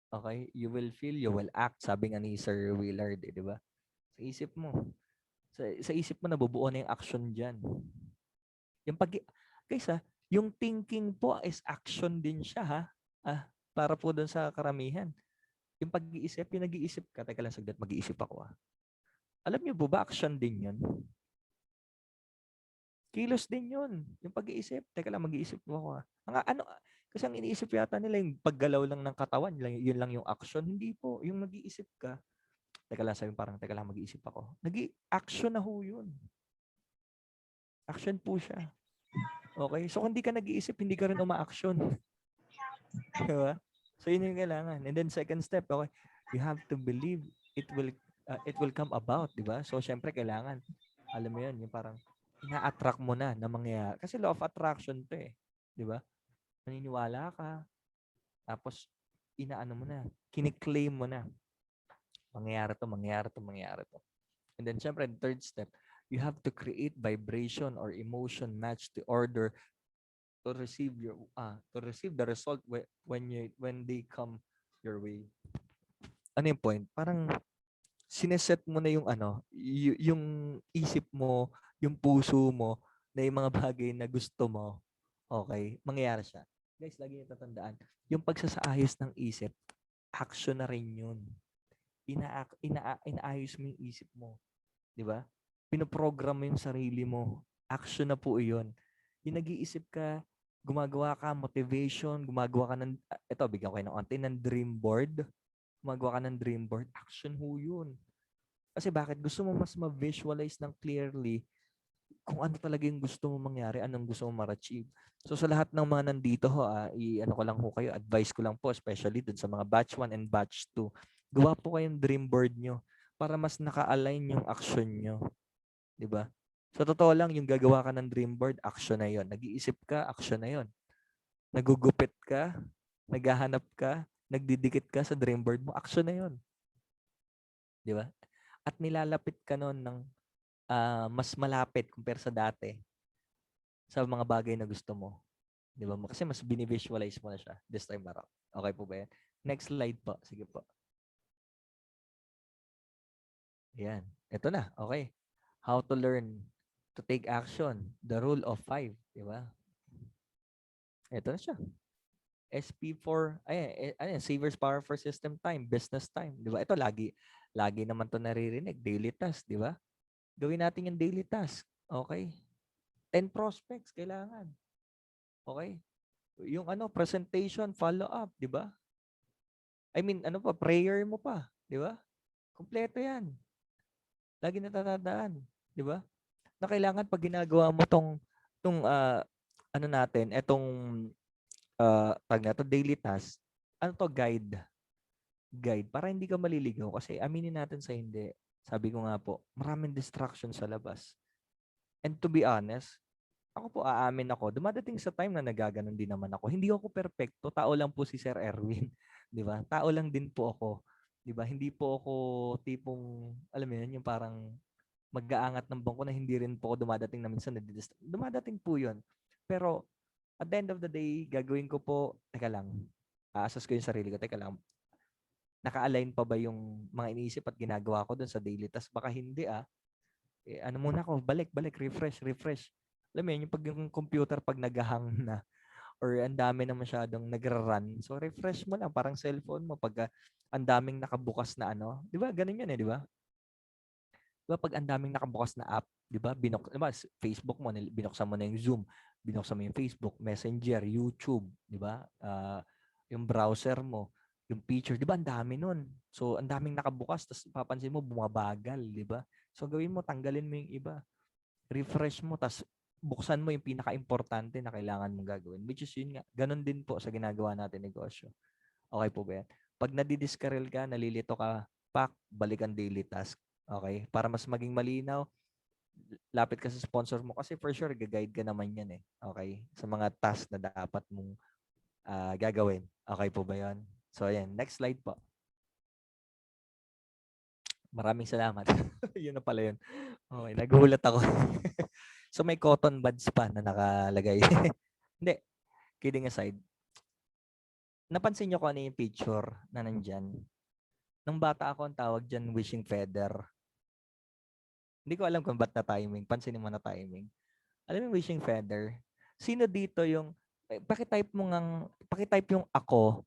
okay, you will feel, you will act. Sabi nga ni Sir Willard, di ba? Sa isip mo. Sa isip mo, nabubuo na yung action dyan. Yung guys yung thinking po is action din siya ha. Para po dun sa karamihan. Yung pag-iisip, yung nag-iisip ka, teka lang saglit, mag-iisip ako Alam niyo po ba, action din yun? Kilos din yun. Yung pag-iisip, teka lang, mag-iisip mo ako kasi ang iniisip yata nila yung paggalaw lang ng katawan, yun lang yung action. Hindi po, yung nag-iisip ka, teka lang, sabi parang, teka lang, mag-iisip ako. Action na ho yun. Action po siya. Okay? So, kung hindi ka nag-iisip, hindi ka rin uma-action. Diba? So, yun yung kailangan. And then, second step, okay, you have to believe it will come about, di ba? So, syempre, kailangan, alam mo yun, yung parang, ina-attract mo na mangyayari. Kasi law of attraction to eh. Di ba? Naniniwala ka, tapos, inaano mo na, kiniklaim mo na. Mangyayari to, mangyayari to, mangyayari to. And then, syempre, the third step, you have to create vibration or emotion match the order to receive the result when they come your way. Ano yung point? Parang sineset mo na yung yung isip mo, yung puso mo na yung mga bagay na gusto mo, okay, mangyayari siya. Guys, lagi niyo tatandaan, yung pagsasaayos ng isip, action na rin yun. Inaayos mo yung isip mo. Di ba? Pinoprogram mo yung sarili mo. Action na po yun. Yung nag-iisip ka, gumagawa ka, motivation, gumagawa ka ng, ito, bigyan ko kayo ng onti, ng dream board. Gumagawa ka ng dream board. Action ho yun. Kasi bakit? Gusto mo mas ma-visualize ng clearly kung ano talaga yung gusto mo mangyari, anong gusto mo ma-achieve. So sa lahat ng mga nandito ho, i-ano ko lang ho kayo, advice ko lang po, especially dun sa mga batch 1 and batch 2, gawa po kayong dream board nyo para mas naka-align yung action nyo. Di ba? Sa totoo lang, yung gagawa ka ng dream board, action na yon. Nag-iisip ka, action na yon. Nagugupit ka, naghahanap ka, nagdidikit ka sa dream board mo, action na yon. Di ba? At nilalapit ka nun ng mas malapit compare sa dati sa mga bagay na gusto mo. Di ba? Kasi mas binivisualize mo na siya this time around. Okay po ba yan? Next slide po. Sige po. Ayan. Ito na. Okay. How to learn to take action. The rule of 5. Di ba? Ito na siya. SP4, Savers Power for System Time, Business Time. Di ba? Ito lagi naman to naririnig. Daily task, di ba? Gawin natin yung daily task. Okay? 10 prospects kailangan. Okay? Yung presentation, follow up, di ba? I mean, prayer mo pa, di ba? Kompleto 'yan. Lagi natatandaan, di ba? Na kailangan pag ginagawa mo tong natin, etong tag na to daily task, guide para hindi ka maliligaw kasi aminin natin sa hindi. Sabi ko nga po, maraming distraction sa labas. And to be honest, ako po aamin ako, dumadating sa time na nagaganon din naman ako. Hindi ako perpekto, tao lang po si Sir Erwin, 'di ba? Tao lang din po ako, 'di ba? Hindi po ako tipong alam mo 'yun, yung parang mag-aangat ng bangko na hindi rin po ako dumadating na minsan dumadating po 'yun. Pero at the end of the day, gagawin ko po, teka lang. Aasas ko yung sarili ko, teka lang. Naka-align pa ba yung mga iniisip at ginagawa ko dun sa daily task? Baka hindi muna ako, balik, refresh. Alam mo yun, yung computer pag nag-hang na or ang dami na masyadong nagra-run. So, refresh mo lang, parang cellphone mo pag ang daming nakabukas na di ba? Ganun yun di ba? Di ba pag ang daming nakabukas na app, di ba? Diba, Facebook mo, binuksan mo na yung Zoom, binuksan mo yung Facebook, Messenger, YouTube, di ba? Yung browser mo, yung picture, di ba? Ang dami nun. So, ang daming nakabukas, tapos papansin mo, bumabagal, di ba? So, gawin mo, tanggalin mo yung iba. Refresh mo, tapos buksan mo yung pinaka-importante na kailangan mong gagawin. Which is yun nga, ganun din po sa ginagawa natin negosyo. Okay po ba yan? Pag nadidiskarel ka, nalilito ka, balik ang daily task. Okay? Para mas maging malinaw, lapit ka sa sponsor mo kasi for sure, gag-guide ka naman yan eh. Okay? Sa mga task na dapat mong gagawin. Okay po ba yan? So, ayan. Next slide po. Maraming salamat. Yun na pala yun. Okay, nagulat ako. So, may cotton buds pa na nakalagay. Hindi. Kidding aside. Napansin nyo ko ano yung picture na nandyan? Nung bata ako, ang tawag dyan, wishing feather. Hindi ko alam kung ba't na timing. Pansinin mo na timing. Alam mo yung wishing feather? Sino dito yung, pakitype yung ako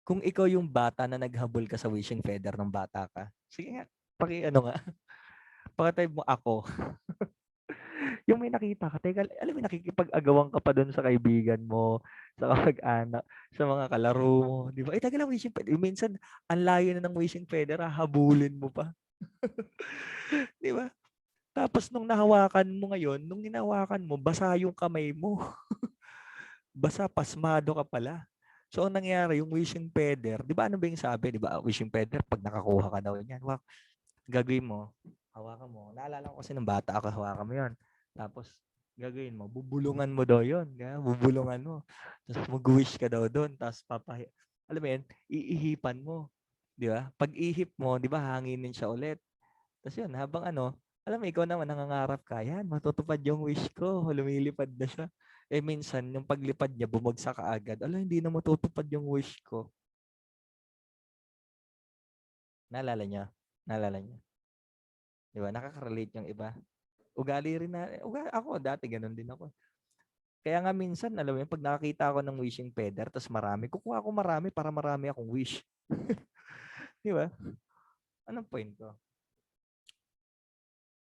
kung ikaw yung bata na naghabol ka sa wishing feather ng bata ka. Sige nga, nga. Pakitype mo ako. Yung may nakita ka, teka, alam mo, nakikipag-agawan ka pa doon sa kaibigan mo, sa kamag-anak, sa mga kalaro mo, di ba? Teka lang, wishing feather. Minsan, ang layo na ng wishing feather, habulin mo pa. Di ba? Tapos nung nahawakan mo ngayon, nung hinawakan mo, basa yung kamay mo. Basa, pasmado ka pala. So, ang nangyari, yung wishing feather, di ba ano ba yung sabi? Di ba, wishing feather, pag nakakuha ka daw niyan, gagawin mo, hawakan mo. Naalala ko kasi ng bata ako, hawakan mo yun. Tapos, gagawin mo, bubulungan mo daw yun. Bubulungan mo. Tapos, mag-wish ka daw doon. Tapos, alam mo yun, iihipan mo. Di ba? Pag ihip mo, di ba, hanginin siya ulit. Tapos yun, habang alam mo, ikaw naman, nangangarap ka, yan, matutupad yung wish ko. Lumilipad na siya. Minsan, yung paglipad niya, bumagsak ka agad. Hindi na matutupad yung wish ko. Naalala niya? Naalala niya? Di ba? Nakaka-relate yung iba. Ugali rin ako dati, ganun din ako. Kaya nga minsan, alam mo yun, pag nakakita ako ng wishing feather, tas marami, kukuha ako marami para marami akong wish. Di ba? Anong point ko?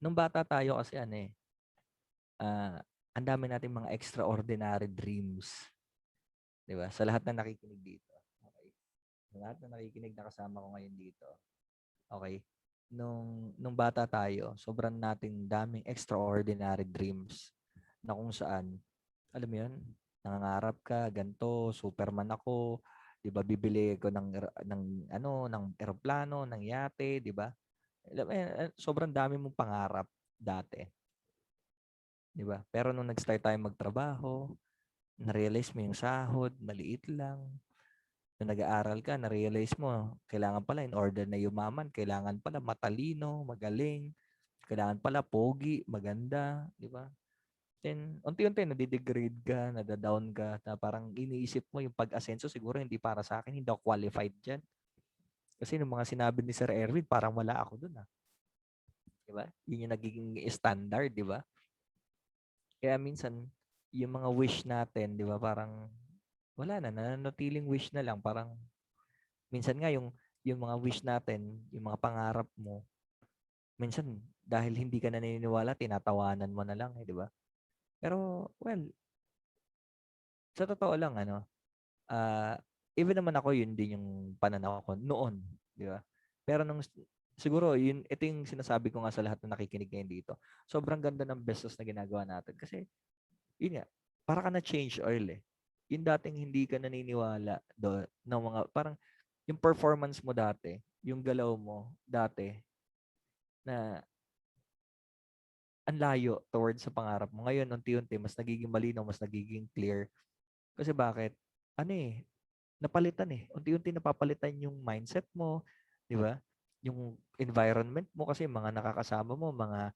Nung bata tayo kasi ah, ang dami nating mga extraordinary dreams. Di ba? Sa lahat na nakikinig dito. Okay. Sa lahat na nakikinig na kasama ko ngayon dito. Okay. Nung bata tayo, sobrang nating daming extraordinary dreams na kung saan, alam mo yun, nangangarap ka, ganto, Superman ako, 'di ba? Bibili ko ng eroplano, ng yate, 'di ba? Alam mo yun, sobrang dami mong pangarap dati, 'di ba? Pero nung nag-start tayo magtrabaho, na-realize mo yung sahod, maliit lang. Nung nag-aaral ka, na-realize mo, kailangan pala in order na yumaman, kailangan pala matalino, magaling, kailangan pala pogi, maganda, 'di ba? Then, unti-unti nade-degrade ka, nada-down ka, na parang iniisip mo yung pag-asenso siguro hindi para sa akin, hindi ako qualified diyan. Kasi nung mga sinabi ni Sir Erwin, parang wala ako dun, 'di ba? Yun yung nagiging standard, 'di ba? Kaya minsan yung mga wish natin, 'di ba, parang wala na, nananatiling wish na lang, parang minsan nga yung mga wish natin, yung mga pangarap mo, minsan dahil hindi ka naniniwala, tinatawanan mo na lang, 'di ba? Pero well, sa totoo lang ah, even naman ako yun din yung pananaw ko noon, di ba? Pero siguro ito yung sinasabi ko nga sa lahat na nakikinig ngayon dito. Sobrang ganda ng beses na ginagawa natin kasi yun nga, para ka na change oil eh. Yung dating hindi ka naniniwala do ng mga parang yung performance mo dati, yung galaw mo dati na ang layo towards sa pangarap mo. Ngayon, unti-unti, mas nagiging malinaw, mas nagiging clear. Kasi bakit? Ano eh, napalitan eh. Unti-unti napapalitan yung mindset mo, 'di ba? Yung environment mo kasi mga nakakasama mo, mga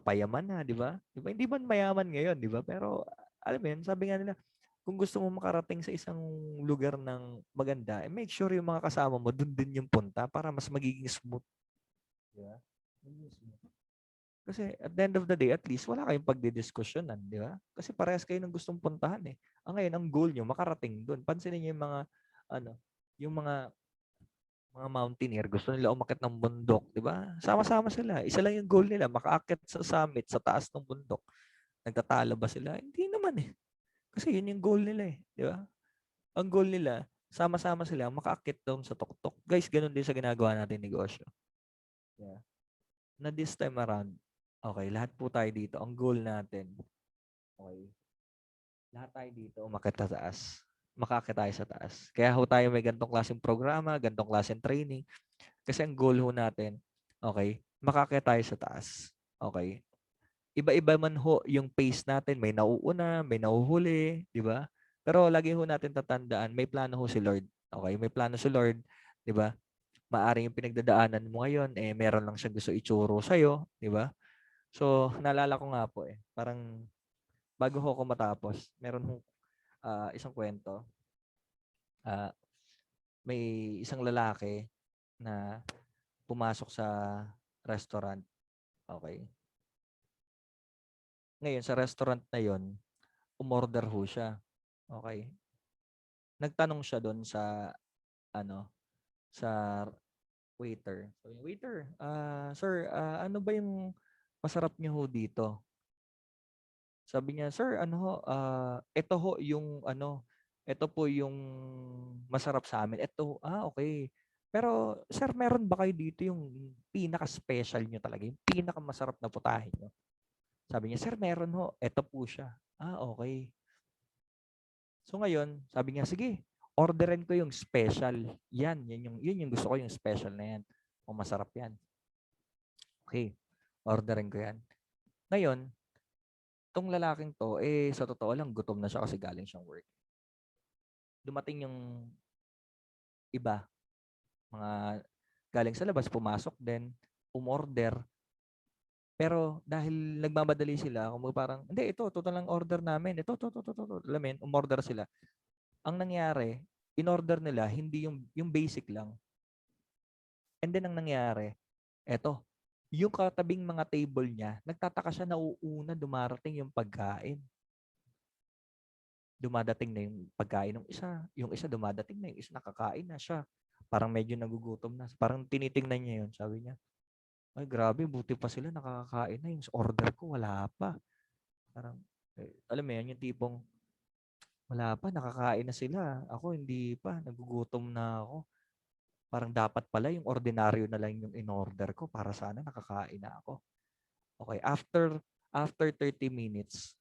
payaman na, 'di ba? 'Di ba? Hindi man mayaman ngayon, 'di ba? Pero alam mo 'yun, sabi nga nila, kung gusto mo makarating sa isang lugar ng maganda, make sure yung mga kasama mo doon din yung punta para mas magiging smooth, 'di ba? Magiging smooth. Kasi at the end of the day, at least wala kayong pagdidiskusyonan, di ba? Kasi parehas kayo ng gustong puntahan eh. Ngayon, ang goal nyo, makarating doon. Pansinin niyo yung ano, yung mga mountaineer, gusto nila umakyat ng bundok, di ba? Sama-sama sila. Isa lang yung goal nila, makaakyat sa summit, sa taas ng bundok. Nagtatalo ba sila? Hindi naman eh. Kasi yun yung goal nila eh, di ba? Ang goal nila, sama-sama sila, makaakyat doon sa tuktok. Guys, ganun din sa ginagawa natin negosyo. Yeah. Na this time around, okay, lahat po tayo dito, ang goal natin, okay, lahat tayo dito umakyat sa taas. Makaakyat tayo sa taas. Kaya ho tayo may gantong klaseng programa, gantong klaseng training. Kasi ang goal ho natin, okay, makaakyat tayo sa taas. Okay. Iba-iba man ho yung pace natin. May nauuna, may nauhuli, di ba? Pero lagi ho natin tatandaan, may plano ho si Lord. Okay, may plano si Lord, di ba? Maaring yung pinagdadaanan mo ngayon, meron lang siyang gusto ituro sa'yo, di ba? So, naalala ko nga po parang bago ho ako matapos, meron ho isang kwento. Ah, may isang lalaki na pumasok sa restaurant. Okay. Ngayon, sa restaurant na yon, umorder ho siya. Okay. Nagtanong siya doon sa, ano, sa waiter. So, yung waiter, sir, ano ba yung masarap niyo ho dito? Sabi niya, sir, ito ho yung ito po yung masarap sa amin. Ito, okay. Pero, sir, meron ba kayo dito yung pinaka-special nyo talaga, yung pinaka-masarap na putahe nyo? Sabi niya, sir, meron ho. Ito po siya. Okay. So ngayon, sabi niya, sige, orderin ko yung special. Yun yung gusto ko, yung special na yan. O masarap yan. Okay, orderin ko yan. Ngayon, tong lalaking to, sa totoo lang, gutom na siya kasi galing siyang work. Dumating yung iba, mga galing sa labas, pumasok din, umorder. Pero dahil nagmamadali sila, kung parang, hindi, ito lang order namin. Ito. Alam mo yun, umorder sila. Ang nangyari, in-order nila, hindi yung basic lang. And then ang nangyari, eto, yung katabing mga table niya, nagtataka siya na uuna dumarating yung pagkain. dumadating na yung pagkain ng isa, yung isa dumadating na, yung isa nakakain na siya. Parang medyo nagugutom na. Parang tinitingnan niya yun, sabi niya, ay grabe, buti pa sila nakakain na. Yung order ko, wala pa. Parang, alam mo yan, yung tipong, wala pa, nakakain na sila. Ako, hindi pa, nagugutom na ako. Parang dapat pala yung ordinaryo na lang yung in-order ko para sana nakakain na ako. Okay, after 30 minutes,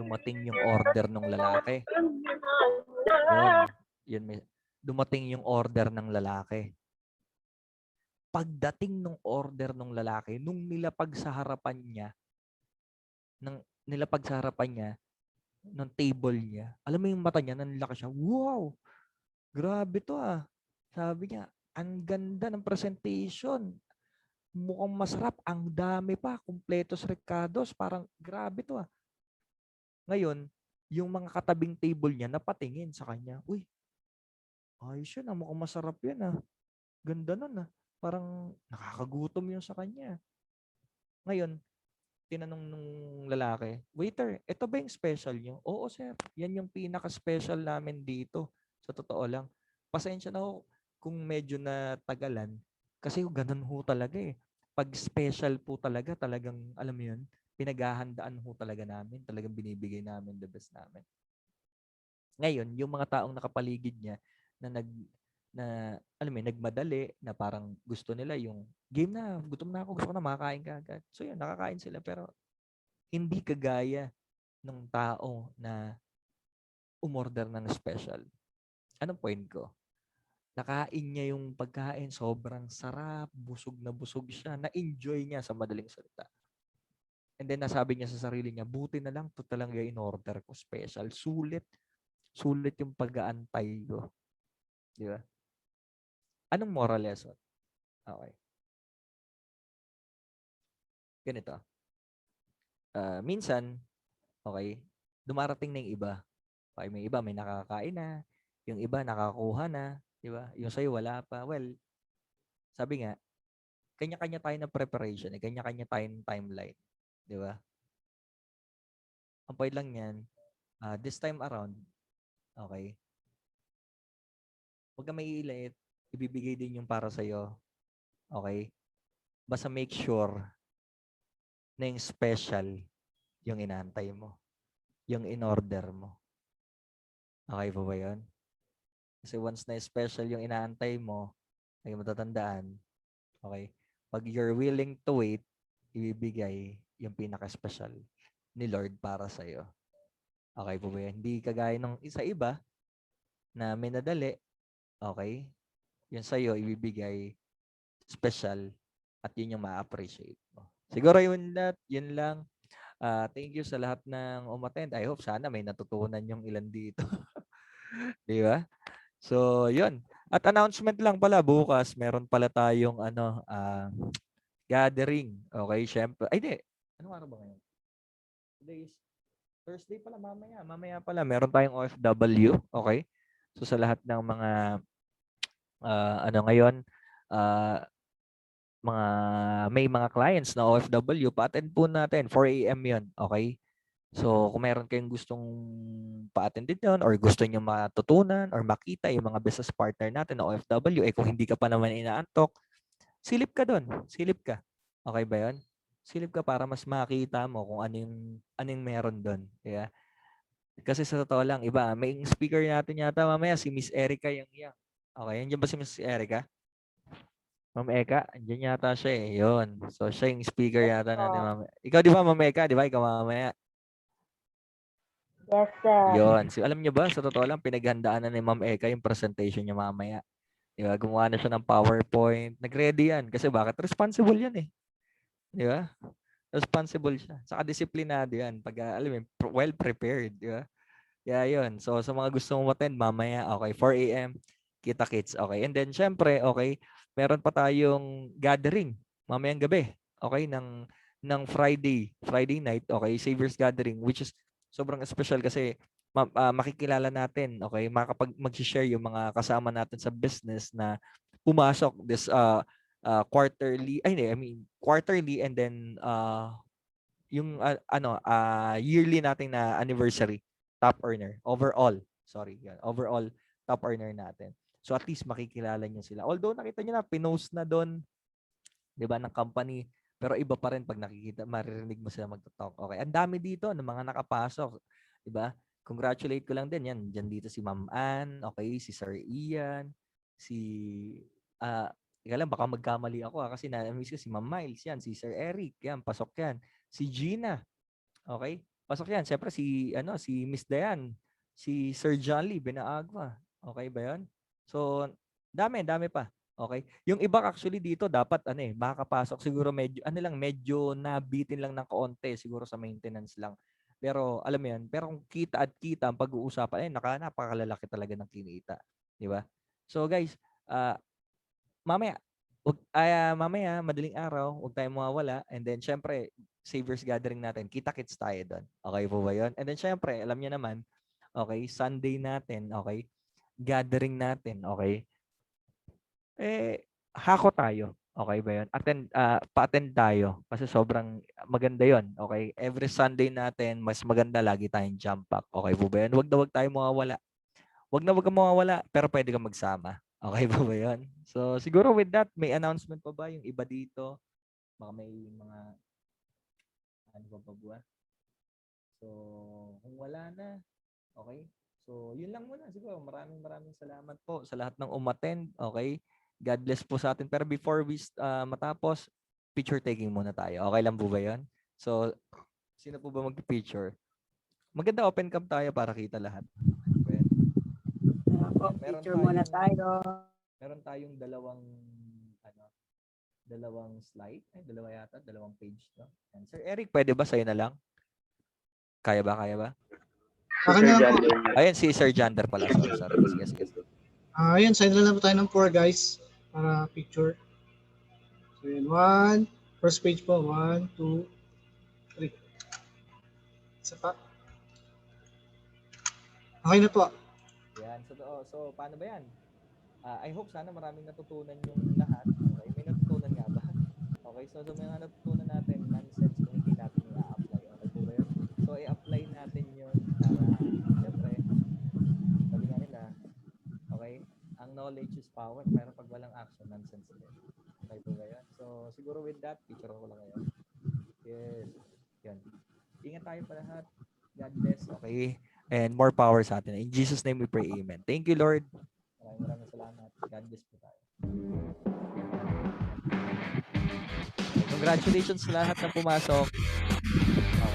dumating yung order ng lalaki. Yun dumating yung order ng lalaki. Pagdating ng order ng lalaki, nung nilapag sa harapan niya, ng table niya, alam mo yung mata niya, nanlaki siya, wow, grabe to ah. Sabi niya, ang ganda ng presentation. Mukhang masarap, ang dami pa, kumpletos recados, parang grabe to ah. Ngayon, yung mga katabing table niya napatingin sa kanya, uy, ayos yun ah, mukhang masarap yan ah. Ganda nun ah. Parang nakakagutom yun sa kanya. Ngayon, tinanong nung lalaki, waiter, ito ba yung special nyo? Oo sir, yan yung pinaka-special namin dito. Sa totoo lang. Pasensya na ho kung medyo natagalan. Kasi ganun ho talaga eh. Pag special po talaga, talagang, alam mo yun, pinaghahandaan ho talaga namin. Talagang binibigay namin the best namin. Ngayon, yung mga taong nakapaligid niya na alam mo yun, nagmadali na parang gusto nila yung game na, gutom na ako, gusto ko na makakain ka agad. So yun, nakakain sila pero hindi kagaya ng tao na umorder ng special. Anong point ko? Nakain niya yung pagkain, sobrang sarap, busog na busog siya, na-enjoy niya sa madaling salita. And then nasabi niya sa sarili niya, buti na lang to talaga in-order ko special. Sulit yung pag-aantay ko. Di ba? Anong moral lesson? Okay. Ganito. Minsan, okay, dumarating na yung iba. Okay, may iba, may nakakain na. Yung iba, nakakuha na. Di ba? Yung sa'yo, wala pa. Well, sabi nga, kanya-kanya tayo ng preparation. Kanya-kanya tayo ng timeline. Di ba? Ang point lang yan, this time around, okay, huwag ka maiilit. Ibibigay din yung para sa'yo. Okay? Basta make sure na yung special yung inaantay mo. Yung in-order mo. Okay po ba yun? Kasi once na special yung inaantay mo, ay matatandaan, okay, pag you're willing to wait, ibibigay yung pinaka-special ni Lord para sa'yo. Okay po ba yan? Hindi kagaya ng isa iba na may nadali, okay, yun sa'yo, ibibigay special at yun yung ma-appreciate mo. Siguro yun lang. Thank you sa lahat ng umattend. I hope sana may natutunan yung ilan dito. Di ba? So, yun. At announcement lang pala, bukas meron pala tayong gathering. Okay, syempre. Ay, di. Anong araw ba ngayon? Today is Thursday pala, mamaya. Mamaya pala, meron tayong OFW. Okay? So, sa lahat ng mga ngayon, may mga clients na OFW, pa-attend po natin. 4 a.m. yun. Okay? So, kung meron kayong gustong pa-attend din yun or gusto nyo matutunan or makita yung mga business partner natin na OFW, kung hindi ka pa naman inaantok, silip ka doon. Silip ka. Okay ba yun? Silip ka para mas makita mo kung anong meron doon. Yeah? Kasi sa totoo lang, iba, may speaker natin yata mamaya, si Miss Erica yung. Okay, yan ba si Miss Erica? Ma'am Eka, andyan yata siya eh. Yun. So, siya yung speaker yata natin mamaya. Ikaw di ba, Ma'am Eka? Di ba? Ikaw mamaya. Yes, sir. Yun. So, alam niyo ba, sa totoo lang, pinaghandaan na ni Ma'am Eka yung presentation niya mamaya. Di ba? Gumawa na siya ng PowerPoint. Nag-ready yan. Kasi bakit? Responsible yan eh. Di ba? Responsible siya. Saka disiplinado yan. Pag, alam mo, well prepared. Di ba? Yeah, yun. So, sa mga gusto mong attend, mamaya, okay, 4 a.m., kita-kits. Okay. And then, syempre, okay, meron pa tayong gathering mamayang gabi. Okay, ng Friday night, okay, Savior's Gathering, which is sobrang special kasi makikilala natin, okay, mag-share yung mga kasama natin sa business na pumasok this quarterly, quarterly and then yung yearly nating na anniversary. top earner. Overall. Sorry. Yan. Overall top earner natin. So at least makikilala niyo sila. Although nakita niyo na, pinost na doon, 'di ba, ng company. Pero iba pa rin pag nakikita, maririnig mo sila magto-talk. Okay. Ang dami dito ng mga nakapasok. 'Di ba? Congratulate ko lang din. Yan. Diyan dito si Ma'am Ann. Okay. Si Sir Ian. Si... ah Ika lang, baka magkamali ako kasi na-miss ko si Ma'am Miles. Yan. Si Sir Eric. Yan. Pasok yan. Si Gina. Okay? Pasok yan. Siyempre si Miss Dayan. Si Sir John Lee Benaagua. Okay ba 'yon? So, dami pa. Okay? Yung iba actually dito dapat makakapasok siguro medyo nabitin lang ng kaunti siguro sa maintenance lang. Pero alam mo 'yan, pero kung kita at kita ang pag-uusapan, napakalalaki talaga ng kinita, 'di ba? So guys, mamaya mamaya madaling araw, huwag tayong mawawala, and then syempre Savers Gathering natin, kita-kits tayo doon. Okay po ba 'yon? And then syempre, alam niyo naman, okay, Sunday natin, okay, gathering natin, okay, hako tayo. Okay ba 'yon? Pa-attend tayo kasi sobrang maganda 'yon, okay? Every Sunday natin, mas maganda lagi tayong jump pack. Okay po ba 'yon? Huwag tayong mawawala. Huwag kang mawawala, pero pwede kang magsama. Okay po ba 'yon? So, siguro with that, may announcement pa ba yung iba dito? Baka may mga ano pa ba? So, kung wala na, okay? So, yun lang muna siguro. Maraming salamat po sa lahat ng umattend, okay? God bless po sa atin. Pero before we matapos, picture taking muna tayo. Okay lang po ba 'yon? So, sino po ba mag-picture? Maganda open cam tayo para kita lahat. Picture muna tayo. Meron tayong dalawang slide. Dalawa yata, dalawang page to. And Sir Eric, pwede ba sa'yo na lang? Kaya ba? Ayan, si Sir Jander pala. Sorry. Sige. Ayan, side na lang po tayo ng 4 guys para picture. So yun, first page po, 1, 2, 3. Isa pa. Okay na po. Yan. So paano ba yan? I hope sana maraming natutunan yung lahat. Okay, may natutunan nga ba? Okay, so mga natutunan natin, nonsense kung hindi natin i-apply. Okay po ba yun? So i-apply natin yun para, siyempre, sabi nga nila, okay, ang knowledge is power, pero pag walang action, nonsense din. Okay po ba yun? So siguro with that, picture ko lang ngayon. Yes. Yan. Ingat tayo pa lahat. God bless. Okay. And more power sa atin. In Jesus' name we pray. Amen. Thank you, Lord. Maraming salamat. God bless po tayo. Congratulations sa lahat na pumasok. Okay.